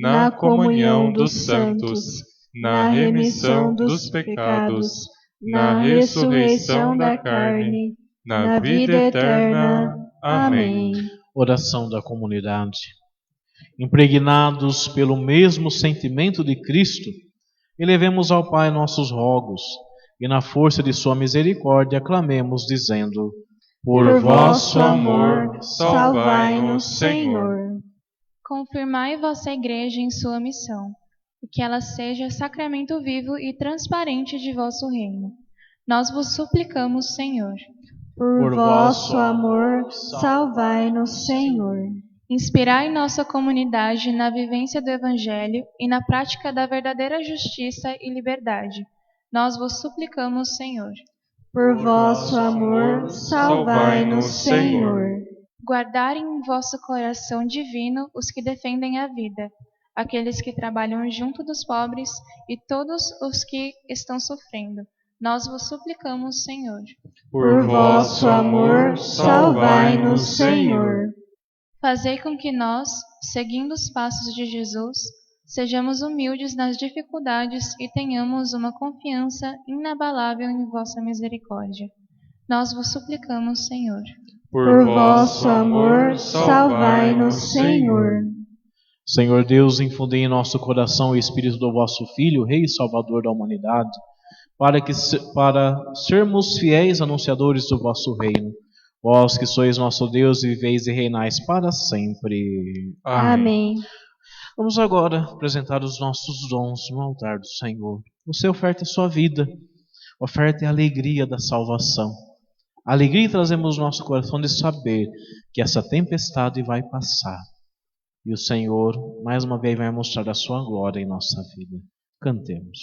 na comunhão dos santos, na remissão dos pecados, na ressurreição da carne, na vida eterna. Amém. Oração da comunidade. Impregnados pelo mesmo sentimento de Cristo, elevemos ao Pai nossos rogos e na força de sua misericórdia clamemos dizendo: Por vosso amor, salvai-nos, Senhor. Confirmai vossa Igreja em sua missão e que ela seja sacramento vivo e transparente de vosso reino. Nós vos suplicamos, Senhor. Por vosso amor, salvai-nos, Senhor. Inspirai nossa comunidade na vivência do Evangelho e na prática da verdadeira justiça e liberdade. Nós vos suplicamos, Senhor. Por vosso amor, salvai-nos, Senhor. Guardai em vosso coração divino os que defendem a vida, aqueles que trabalham junto dos pobres e todos os que estão sofrendo. Nós vos suplicamos, Senhor. Por vosso amor, salvai-nos, Senhor. Fazei com que nós, seguindo os passos de Jesus, sejamos humildes nas dificuldades e tenhamos uma confiança inabalável em vossa misericórdia. Nós vos suplicamos, Senhor. Por vosso amor, salvai-nos, Senhor. Senhor Deus, infundei em nosso coração o Espírito do vosso Filho, Rei e Salvador da humanidade, para sermos fiéis anunciadores do vosso reino. Vós que sois nosso Deus e viveis e reinais para sempre. Amém. Vamos agora apresentar os nossos dons no altar do Senhor. Você oferta a sua vida, oferta a alegria da salvação. A alegria trazemos no nosso coração de saber que essa tempestade vai passar. E o Senhor, mais uma vez, vai mostrar a sua glória em nossa vida. Cantemos.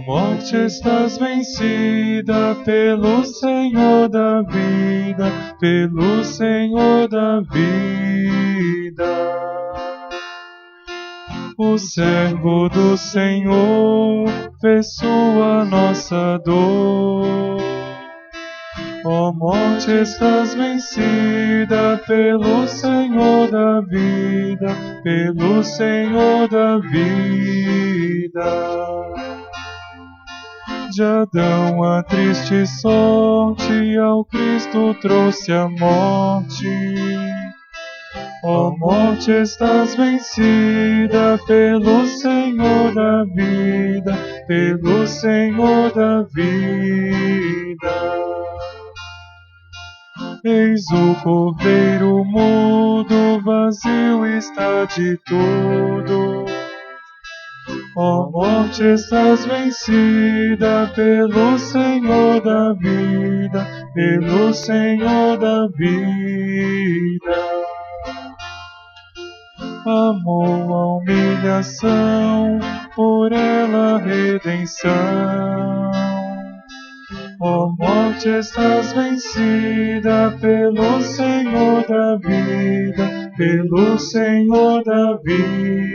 Morte, estás vencida pelo Senhor da vida, pelo Senhor da vida. O servo do Senhor fez sua nossa dor. Ó morte, estás vencida pelo Senhor da vida, pelo Senhor da vida. De Adão a triste sorte, ao Cristo trouxe a morte. Ó morte, estás vencida pelo Senhor da vida, pelo Senhor da vida. Eis o cordeiro mudo, vazio está de tudo. Ó morte, estás vencida pelo Senhor da vida, pelo Senhor da vida. Amou a humilhação, por ela a redenção. Ó morte, estás vencida pelo Senhor da vida, pelo Senhor da vida.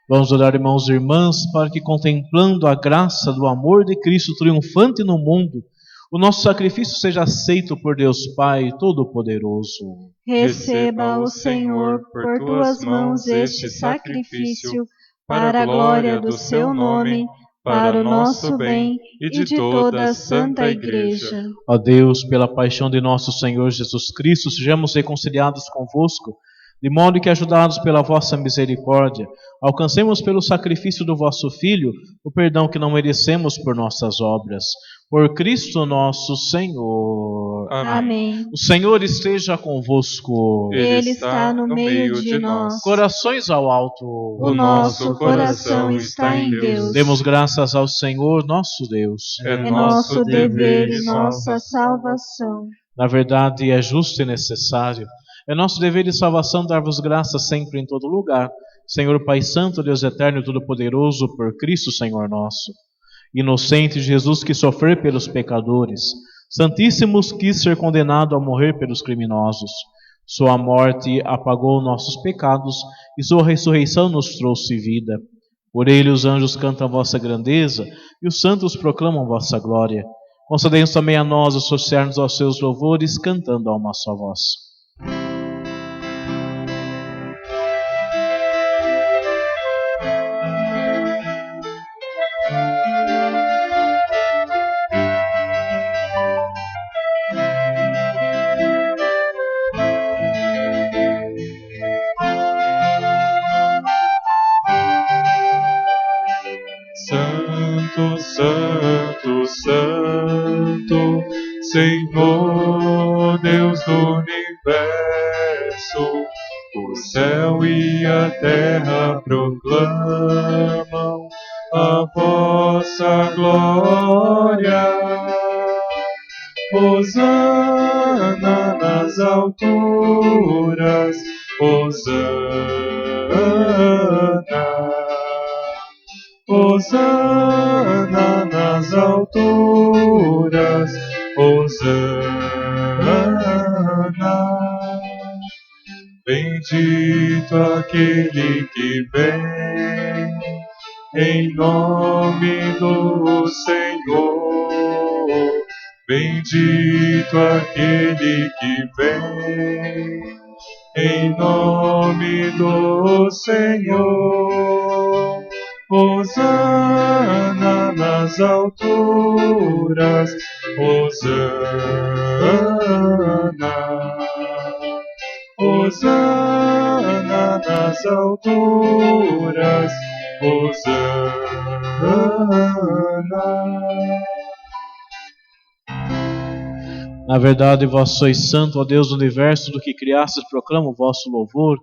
Vamos orar, irmãos e irmãs, para que, contemplando a graça do amor de Cristo triunfante no mundo, o nosso sacrifício seja aceito por Deus Pai Todo-Poderoso. Receba o Senhor por tuas mãos este sacrifício, para a glória do seu nome, para o nosso bem e de toda a Santa Igreja. Ó Deus, pela paixão de nosso Senhor Jesus Cristo, sejamos reconciliados convosco, de modo que, ajudados pela vossa misericórdia, alcancemos pelo sacrifício do vosso Filho o perdão que não merecemos por nossas obras. Por Cristo nosso Senhor. Amém. O Senhor esteja convosco. Ele está no meio de nós. Corações ao alto. O nosso coração está em Deus. Demos graças ao Senhor nosso Deus. É nosso dever e nossa salvação. Na verdade, é justo e necessário. É nosso dever e salvação dar-vos graças sempre em todo lugar, Senhor Pai Santo, Deus Eterno e Todo-Poderoso, por Cristo Senhor nosso. Inocente Jesus que sofreu pelos pecadores, Santíssimos quis ser condenado a morrer pelos criminosos. Sua morte apagou nossos pecados e sua ressurreição nos trouxe vida. Por ele os anjos cantam vossa grandeza e os santos proclamam vossa glória. Concedei-nos também a nós associar-nos aos seus louvores, cantando a uma só voz. Senhor, Deus do universo, o céu e a terra proclamam a vossa glória. Hosana nas alturas, Hosana. Hosana nas alturas, Hosana. Bendito aquele que vem em nome do Senhor. Bendito aquele que vem em nome do Senhor. Hosana nas alturas, Hosana. Hosana nas alturas, Hosana. Na verdade, vós sois santo, ó Deus do universo, do que criastes, proclamo o vosso louvor,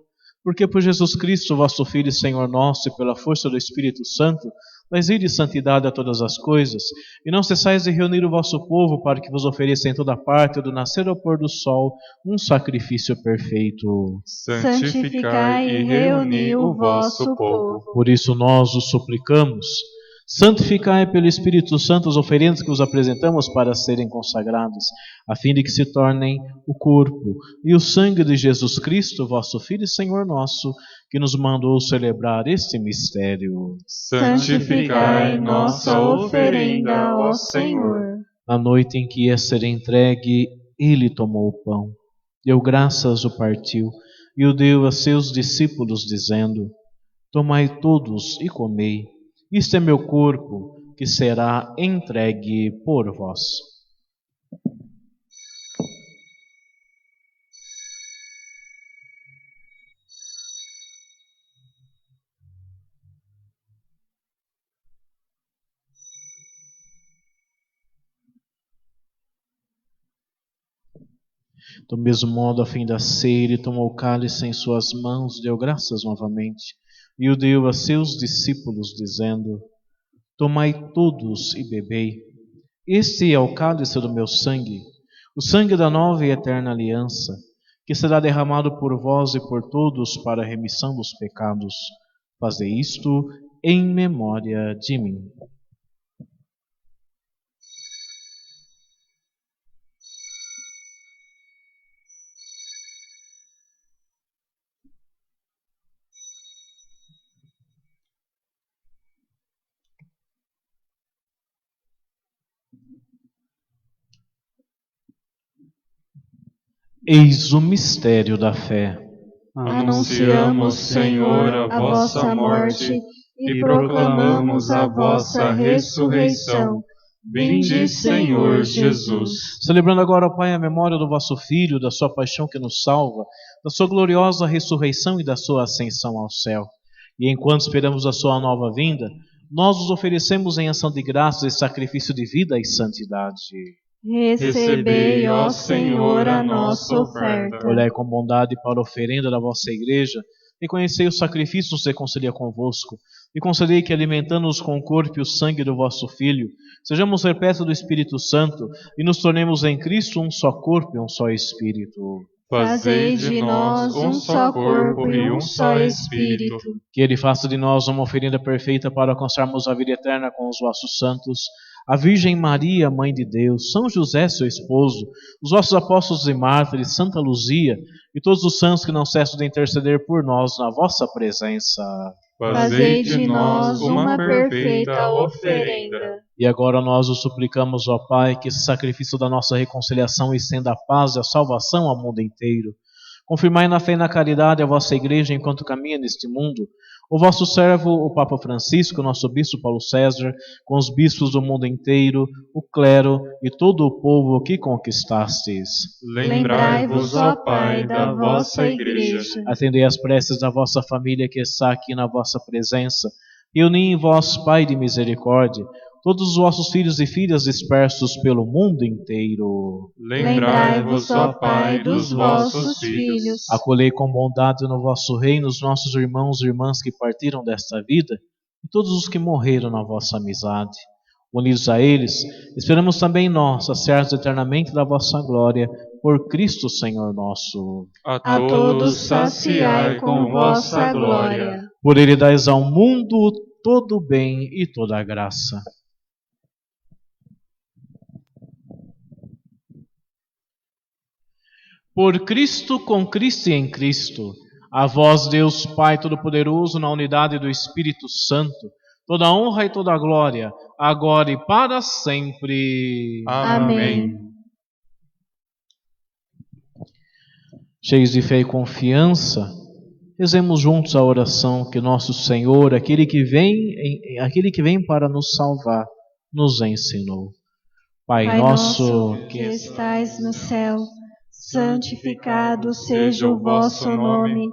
porque por Jesus Cristo, vosso Filho e Senhor nosso, e pela força do Espírito Santo, dais vida e santidade a todas as coisas, e não cessais de reunir o vosso povo, para que vos ofereça em toda parte, do nascer ao pôr do sol, um sacrifício perfeito. Santificai e reuni o vosso povo. Por isso nós os suplicamos. Santificai pelo Espírito Santo as oferendas que vos apresentamos para serem consagradas, a fim de que se tornem o corpo e o sangue de Jesus Cristo, vosso Filho e Senhor nosso, que nos mandou celebrar este mistério. Santificai nossa oferenda, ó Senhor. Na noite em que ia ser entregue, ele tomou o pão, deu graças, o partiu e o deu a seus discípulos, dizendo: Tomai todos e comei. Isto é meu corpo, que será entregue por vós. Do mesmo modo, a fim da ceia, ele tomou o cálice em suas mãos, deu graças novamente, e o deu a seus discípulos, dizendo: Tomai todos e bebei. Este é o cálice do meu sangue, o sangue da nova e eterna aliança, que será derramado por vós e por todos para a remissão dos pecados. Fazei isto em memória de mim. Eis o mistério da fé. Anunciamos, Senhor, a vossa morte e proclamamos a vossa ressurreição. Vinde, Senhor Jesus. Celebrando agora, ó Pai, a memória do vosso Filho, da sua paixão que nos salva, da sua gloriosa ressurreição e da sua ascensão ao céu. E enquanto esperamos a sua nova vinda, nós os oferecemos em ação de graças e sacrifício de vida e santidade. Recebei, ó Senhor, a nossa oferta. Olhai com bondade para a oferenda da vossa igreja, reconhecei o sacrifício que se reconcilia convosco, e concedei que, alimentando-nos com o corpo e o sangue do vosso Filho, sejamos perpétuos do Espírito Santo, e nos tornemos em Cristo um só corpo e um só Espírito. Fazei de nós um só corpo e um só Espírito. Que Ele faça de nós uma oferenda perfeita para alcançarmos a vida eterna com os vossos santos, a Virgem Maria, Mãe de Deus, São José, seu esposo, os vossos apóstolos e mártires, Santa Luzia e todos os santos que não cessam de interceder por nós na vossa presença. Fazei de nós uma perfeita oferenda. E agora nós os suplicamos, ó Pai, que esse sacrifício da nossa reconciliação estenda a paz e a salvação ao mundo inteiro. Confirmai na fé e na caridade a vossa igreja enquanto caminha neste mundo. O vosso servo, o Papa Francisco, o nosso bispo Paulo César, com os bispos do mundo inteiro, o clero e todo o povo que conquistastes. Lembrai-vos, ó Pai, da vossa igreja. Atendei as preces da vossa família que está aqui na vossa presença. Reuni em vós, Pai de misericórdia, todos os vossos filhos e filhas dispersos pelo mundo inteiro. Lembrai-vos, ó Pai, dos vossos filhos. Acolhei com bondade no vosso reino os nossos irmãos e irmãs que partiram desta vida e todos os que morreram na vossa amizade. Unidos a eles, esperamos também nós, saciados eternamente da vossa glória, por Cristo Senhor nosso. A todos saciai com vossa glória. Por ele dais ao mundo todo o bem e toda a graça. Por Cristo, com Cristo e em Cristo, a vós, Deus Pai Todo-Poderoso, na unidade do Espírito Santo, toda a honra e toda a glória, agora e para sempre. Amém. Cheios de fé e confiança, rezemos juntos a oração que nosso Senhor, aquele que vem para nos salvar, nos ensinou. Pai nosso que estais no céu, santificado seja o vosso nome.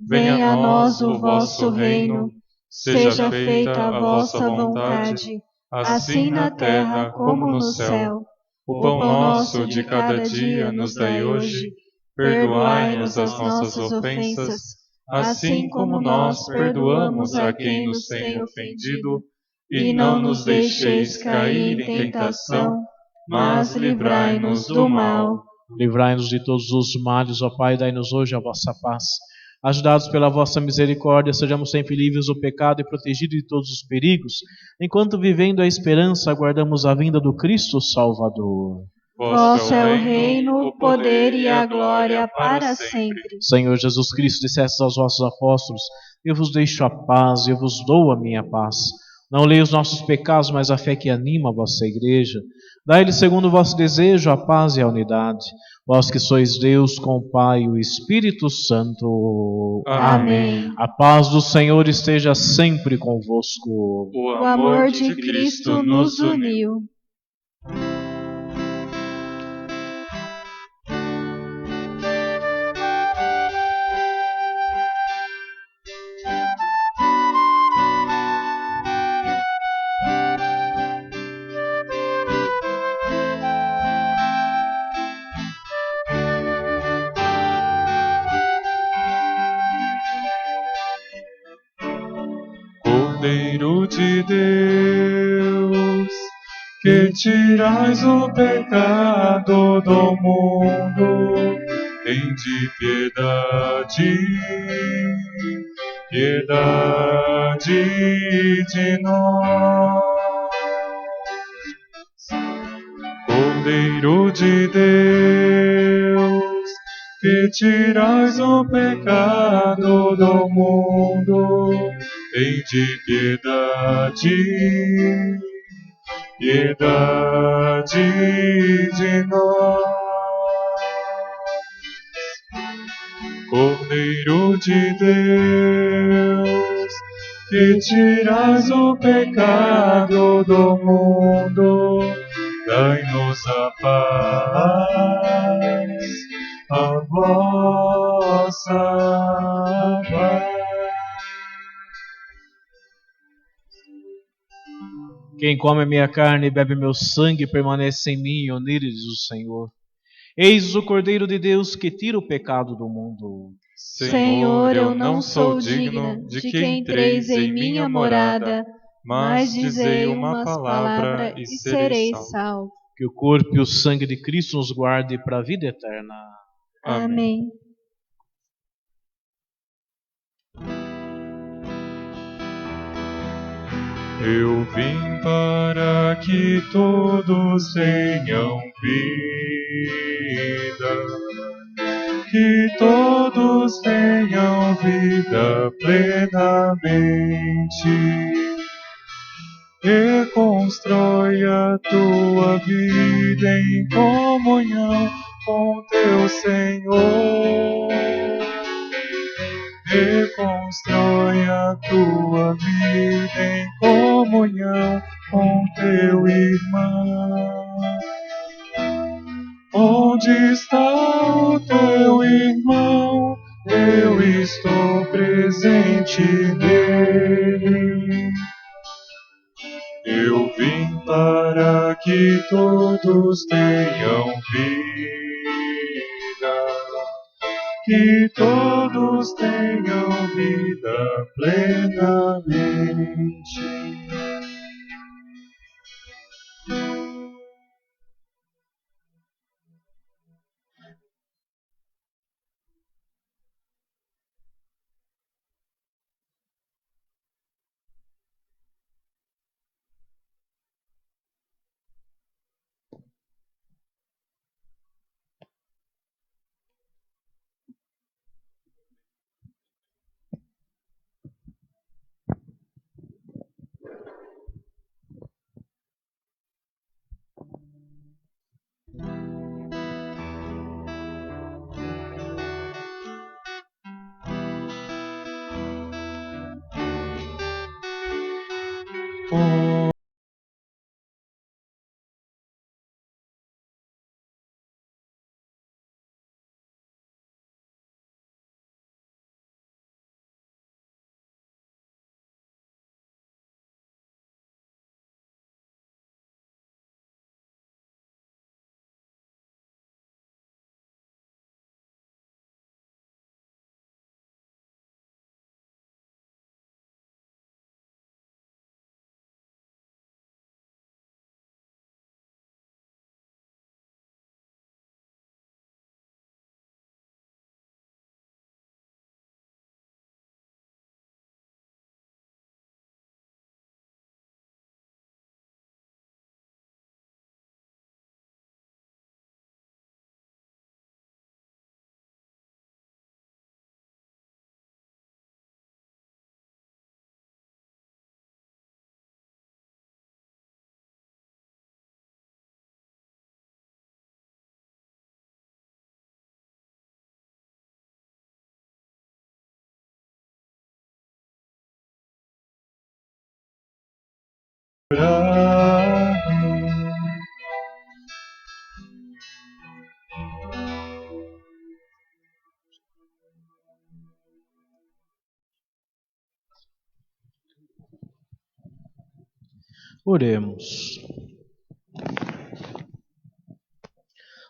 Venha a nós o vosso reino. Seja feita a vossa vontade, assim na terra como no céu. O pão nosso de cada dia nos dai hoje. Perdoai-nos as nossas ofensas, assim como nós perdoamos a quem nos tem ofendido. E não nos deixeis cair em tentação, mas livrai-nos do mal. Livrai-nos de todos os males, ó Pai, dai-nos hoje a vossa paz. Ajudados pela vossa misericórdia, sejamos sempre livres do pecado e protegidos de todos os perigos, enquanto vivendo a esperança, aguardamos a vinda do Cristo Salvador. Vosso é o reino, o poder e a glória para sempre. Senhor Jesus Cristo, dissestes aos vossos apóstolos: eu vos deixo a paz, eu vos dou a minha paz. Não leia os nossos pecados, mas a fé que anima a vossa igreja. Dai-lhe, segundo o vosso desejo, a paz e a unidade. Vós que sois Deus com o Pai e o Espírito Santo. Amém. A paz do Senhor esteja sempre convosco. O amor de Cristo nos uniu. Cordeiro de Deus, que tirais o pecado do mundo, tende piedade, piedade de nós. Cordeiro de Deus, que tirais o pecado do mundo, tende piedade, piedade de nós. Cordeiro de Deus, que tirais o pecado do mundo, dai-nos a paz, a vossa paz. Quem come minha carne e bebe meu sangue permanece em mim, e nele, diz o Senhor. Eis o Cordeiro de Deus que tira o pecado do mundo. Senhor, eu não sou digno de que entreis em minha morada, mas dizei uma palavra e serei salvo. Que o corpo e o sangue de Cristo nos guarde para a vida eterna. Amém. Eu vim para que todos tenham vida, que todos tenham vida plenamente. Reconstrói a tua vida em comunhão com teu Senhor. Reconstrói a tua vida em comunhão com teu irmão. Onde está o teu irmão? Eu estou presente nele. Eu vim que todos tenham vida, que todos tenham vida plenamente. Oremos.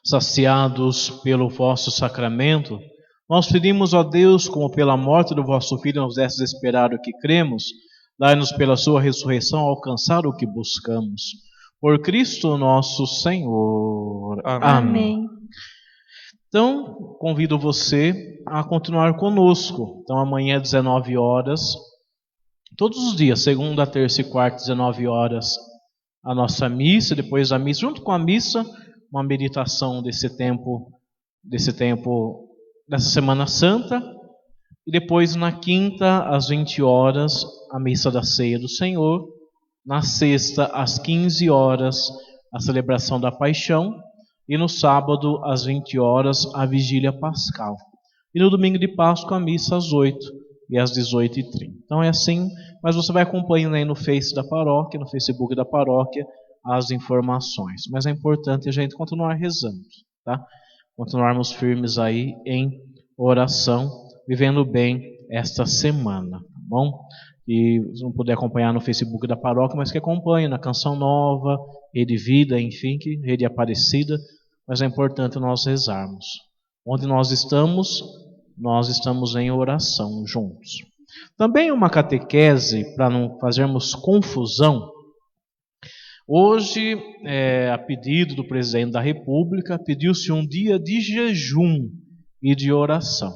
Saciados pelo vosso sacramento, nós pedimos a Deus, como pela morte do vosso Filho nos destes esperar o que cremos, dai-nos pela sua ressurreição alcançar o que buscamos. Por Cristo nosso Senhor. Amém. Então, convido você a continuar conosco. Então, amanhã, 19 horas, todos os dias, segunda, terça e quarta, 19 horas, a nossa missa. Depois da missa, junto com a missa, uma meditação dessa Semana Santa. E depois, na quinta, às 20 horas, a missa da Ceia do Senhor. Na sexta, às 15 horas, a celebração da Paixão. E no sábado, às 20 horas, a Vigília Pascal. E no domingo de Páscoa, a missa às 8 e às 18h30. Então é assim, mas você vai acompanhando aí no Face da paróquia, no Facebook da paróquia, as informações. Mas é importante a gente continuar rezando, tá? Continuarmos firmes aí em oração, vivendo bem esta semana, tá bom? E se não puder acompanhar no Facebook da paróquia, mas que acompanhe na Canção Nova, Rede Vida, enfim, Rede Aparecida, mas é importante nós rezarmos. Onde nós estamos em oração juntos. Também uma catequese, para não fazermos confusão. Hoje, a pedido do presidente da República, pediu-se um dia de jejum e de oração.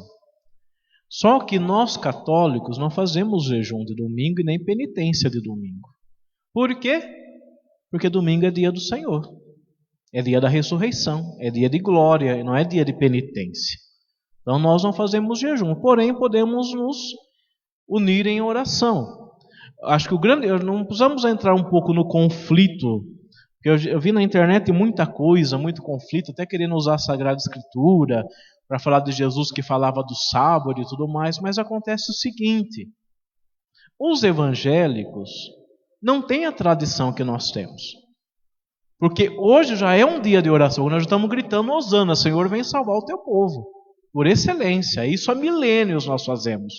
Só que nós católicos não fazemos jejum de domingo e nem penitência de domingo. Por quê? Porque domingo é dia do Senhor. É dia da ressurreição, é dia de glória, não é dia de penitência. Então nós não fazemos jejum, porém podemos nos unir em oração. Acho que não precisamos entrar um pouco no conflito, porque eu vi na internet muita coisa, muito conflito, até querendo usar a Sagrada Escritura para falar de Jesus que falava do sábado e tudo mais, mas acontece o seguinte: os evangélicos não têm a tradição que nós temos. Porque hoje já é um dia de oração, nós estamos gritando hosana, Senhor, vem salvar o teu povo. Por excelência, isso há milênios nós fazemos,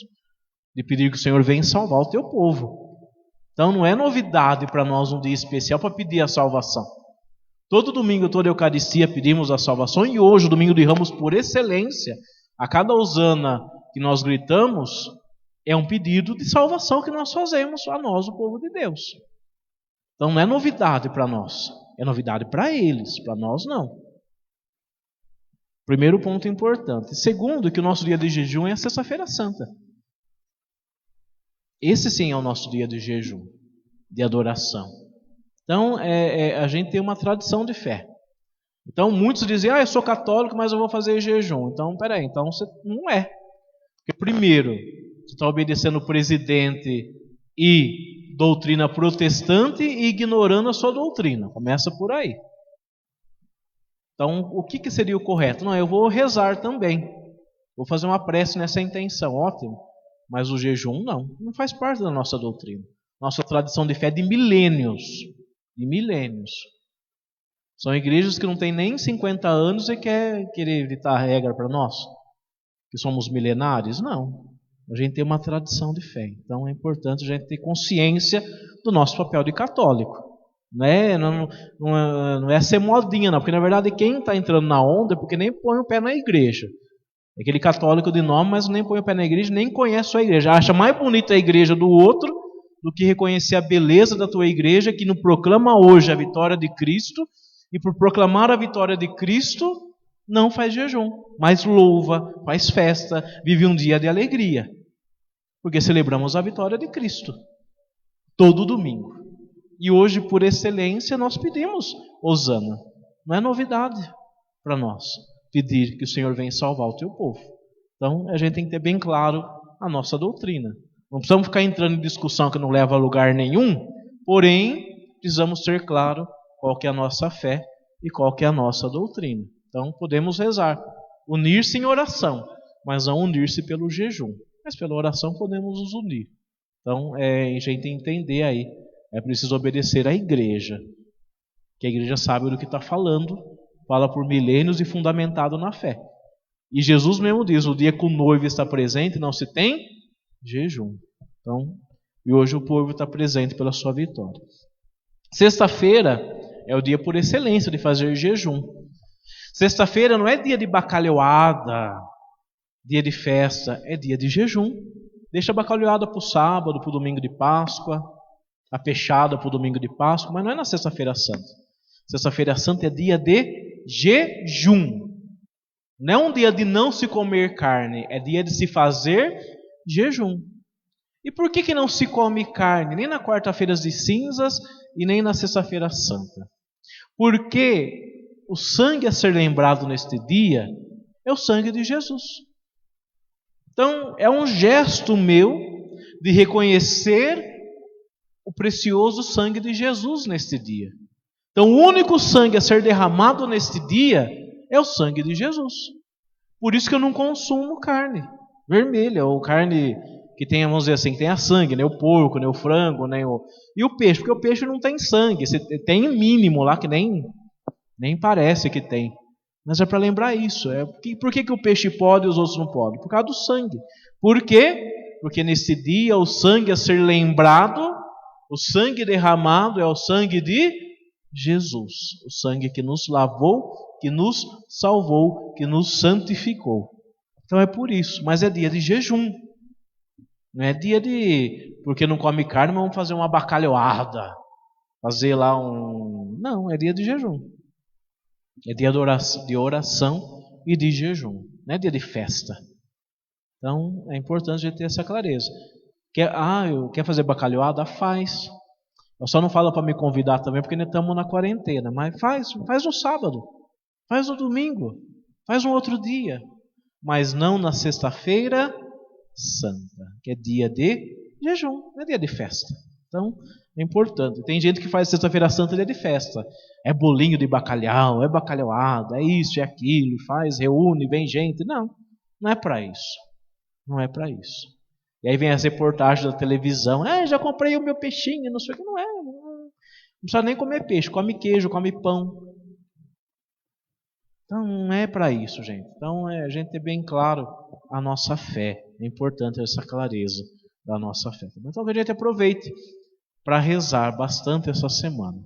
de pedir que o Senhor venha salvar o teu povo. Então não é novidade para nós um dia especial para pedir a salvação. Todo domingo, toda a Eucaristia, pedimos a salvação, e hoje, o domingo de Ramos, por excelência, a cada hosana que nós gritamos, é um pedido de salvação que nós fazemos a nós, o povo de Deus. Então não é novidade para nós, é novidade para eles, para nós não. Primeiro ponto importante. Segundo, que o nosso dia de jejum é a Sexta-feira Santa. Esse sim é o nosso dia de jejum, de adoração. Então a gente tem uma tradição de fé. Então muitos dizem, eu sou católico, mas eu vou fazer jejum. Então, peraí, então você não é. Porque primeiro, você está obedecendo o presidente e doutrina protestante e ignorando a sua doutrina. Começa por aí. Então, o que seria o correto? Não, eu vou rezar também. Vou fazer uma prece nessa intenção. Ótimo. Mas o jejum não faz parte da nossa doutrina. Nossa tradição de fé é de milênios. De milênios. São igrejas que não têm nem 50 anos e querer ditar a regra para nós. Que somos milenares? Não. A gente tem uma tradição de fé. Então é importante a gente ter consciência do nosso papel de católico. Não é ser modinha, não. Porque na verdade quem está entrando na onda é porque nem põe o pé na igreja. É aquele católico de nome, mas nem põe o pé na igreja, nem conhece a igreja. Acha mais bonita a igreja do outro do que reconhecer a beleza da tua igreja, que não proclama hoje a vitória de Cristo. E por proclamar a vitória de Cristo, não faz jejum, mas louva, faz festa, vive um dia de alegria. Porque celebramos a vitória de Cristo, todo domingo. E hoje, por excelência, nós pedimos hosana. Não é novidade para nós pedir que o Senhor venha salvar o teu povo. Então, a gente tem que ter bem claro a nossa doutrina. Não precisamos ficar entrando em discussão que não leva a lugar nenhum, porém, precisamos ter claro qual que é a nossa fé e qual que é a nossa doutrina. Então, podemos rezar, unir-se em oração, mas não unir-se pelo jejum. Mas pela oração podemos nos unir. Então, a gente entender aí, é preciso obedecer à igreja, que a igreja sabe do que está falando, fala por milênios e fundamentado na fé. E Jesus mesmo diz, o dia que o noivo está presente, não se tem jejum. Então, e hoje o povo está presente pela sua vitória. Sexta-feira é o dia por excelência de fazer jejum. Sexta-feira não é dia de bacalhoada, dia de festa, é dia de jejum. Deixa a bacalhoada para o sábado, para o domingo de Páscoa, a peixada para o domingo de Páscoa, mas não é na Sexta-feira Santa. Sexta-feira Santa é dia de jejum. Não é um dia de não se comer carne, é dia de se fazer jejum. E por que não se come carne, nem na quarta-feira de cinzas e nem na Sexta-feira Santa? Porque o sangue a ser lembrado neste dia é o sangue de Jesus. Então, é um gesto meu de reconhecer o precioso sangue de Jesus neste dia. Então, o único sangue a ser derramado neste dia é o sangue de Jesus. Por isso que eu não consumo carne vermelha, ou carne que tem, vamos dizer assim, que tenha sangue, nem o porco, nem o frango, e o peixe, porque o peixe não tem sangue, tem um mínimo lá que nem parece que tem. Mas é para lembrar isso. Por que o peixe pode e os outros não podem? Por causa do sangue. Por quê? Porque nesse dia o sangue a ser lembrado, o sangue derramado é o sangue de Jesus. O sangue que nos lavou, que nos salvou, que nos santificou. Então é por isso. Mas é dia de jejum. Não é dia de... Porque não come carne, vamos fazer uma bacalhoada. Fazer lá Não, é dia de jejum. É dia de oração e de jejum. Não é dia de festa. Então, é importante a gente ter essa clareza. Quer fazer bacalhoada? Faz. Eu só não falo para me convidar também, porque nós estamos na quarentena. Mas faz no sábado. Faz no domingo. Faz um outro dia. Mas não na Sexta-feira Santa, que é dia de jejum, não é dia de festa. Então, é importante. Tem gente que faz Sexta-feira Santa dia de festa. É bolinho de bacalhau, é bacalhoada, é isso, é aquilo, reúne, vem gente. Não é para isso. Não é para isso. E aí vem as reportagens da televisão. Já comprei o meu peixinho, não sei o que. Não precisa nem comer peixe, come queijo, come pão. Então não é para isso, gente. Então a gente ter bem claro a nossa fé. É importante essa clareza da nossa fé. Então que a gente aproveite para rezar bastante essa semana.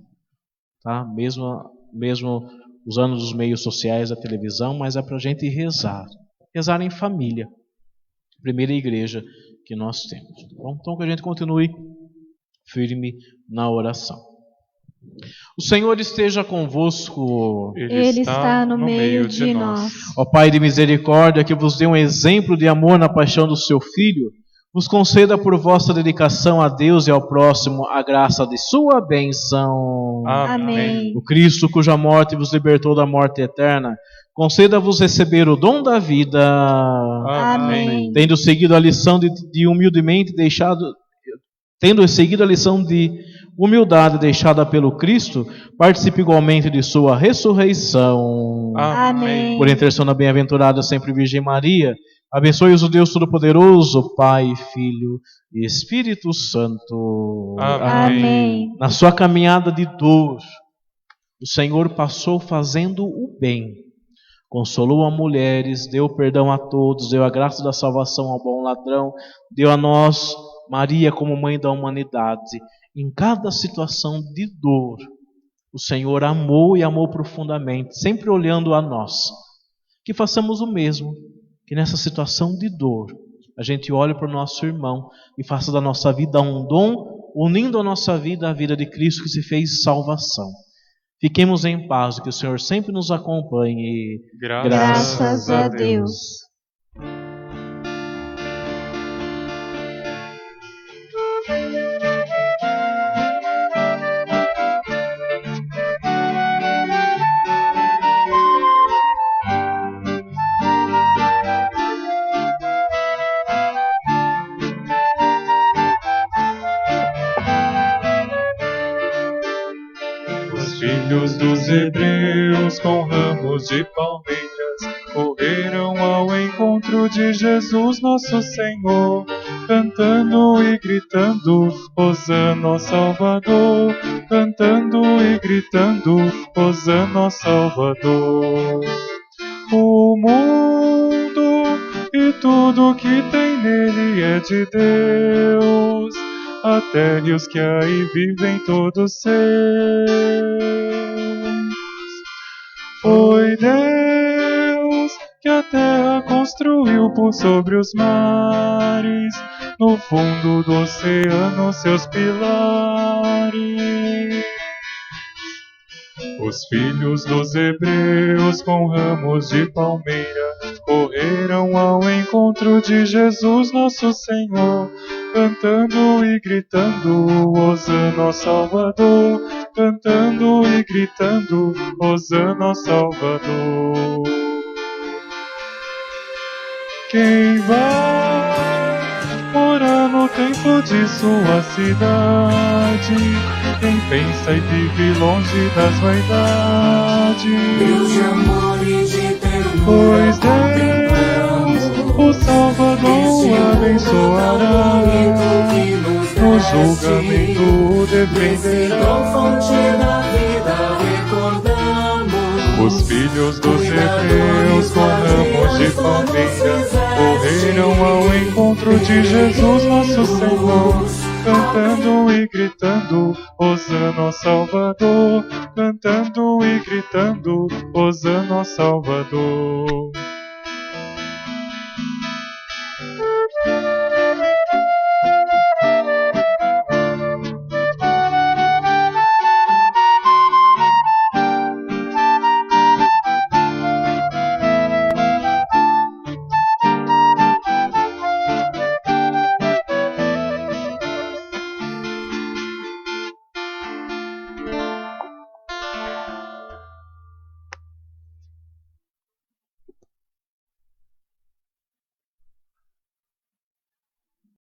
Tá? Mesmo mesmo usando os meios sociais, a televisão, mas é para a gente rezar. Rezar em família. Primeira igreja que nós temos. Tá bom? Então que a gente continue firme na oração. O Senhor esteja convosco. Ele está no meio de nós. Ó Pai de misericórdia, que vos dê um exemplo de amor na paixão do seu Filho, vos conceda por vossa dedicação a Deus e ao próximo a graça de sua bênção. Amém. O Cristo, cuja morte vos libertou da morte eterna, conceda-vos receber o dom da vida. Amém. Tendo seguido a lição de humildade deixada pelo Cristo, participe igualmente de sua ressurreição. Amém. Por intercessão da bem-aventurada sempre Virgem Maria, abençoe-os o Deus Todo-Poderoso, Pai, Filho e Espírito Santo. Amém. Na sua caminhada de dor, o Senhor passou fazendo o bem. Consolou a mulheres, deu perdão a todos, deu a graça da salvação ao bom ladrão, deu a nós, Maria, como mãe da humanidade. Em cada situação de dor, o Senhor amou e amou profundamente, sempre olhando a nós. Que façamos o mesmo, que nessa situação de dor, a gente olhe para o nosso irmão e faça da nossa vida um dom, unindo a nossa vida à vida de Cristo que se fez salvação. Fiquemos em paz, que o Senhor sempre nos acompanhe. Graças a Deus. Filhos dos hebreus com ramos de palmeiras correram ao encontro de Jesus nosso Senhor, cantando e gritando, Hosana ao Salvador, cantando e gritando, Hosana ao Salvador. O mundo e tudo que tem nele é de Deus, a terra e os que aí vivem todos seus. Foi Deus que a terra construiu por sobre os mares, no fundo do oceano seus pilares. Os filhos dos hebreus com ramos de palmeira correram ao encontro de Jesus nosso Senhor, cantando e gritando, Hosana ao Salvador, cantando e gritando, Hosana ao Salvador. Quem vai morar no templo de sua cidade, quem pensa e vive longe das vaidades, Deus de amor e de ternura, pois Deus, o Salvador, abençoará, no julgamento o defenderá. fonte da vida recordamos. Os filhos dos hebreus com ramos de palmeira correram ao encontro de Jesus nosso Senhor, cantando e gritando, Hosana ao Salvador, cantando e gritando, Hosana ao Salvador.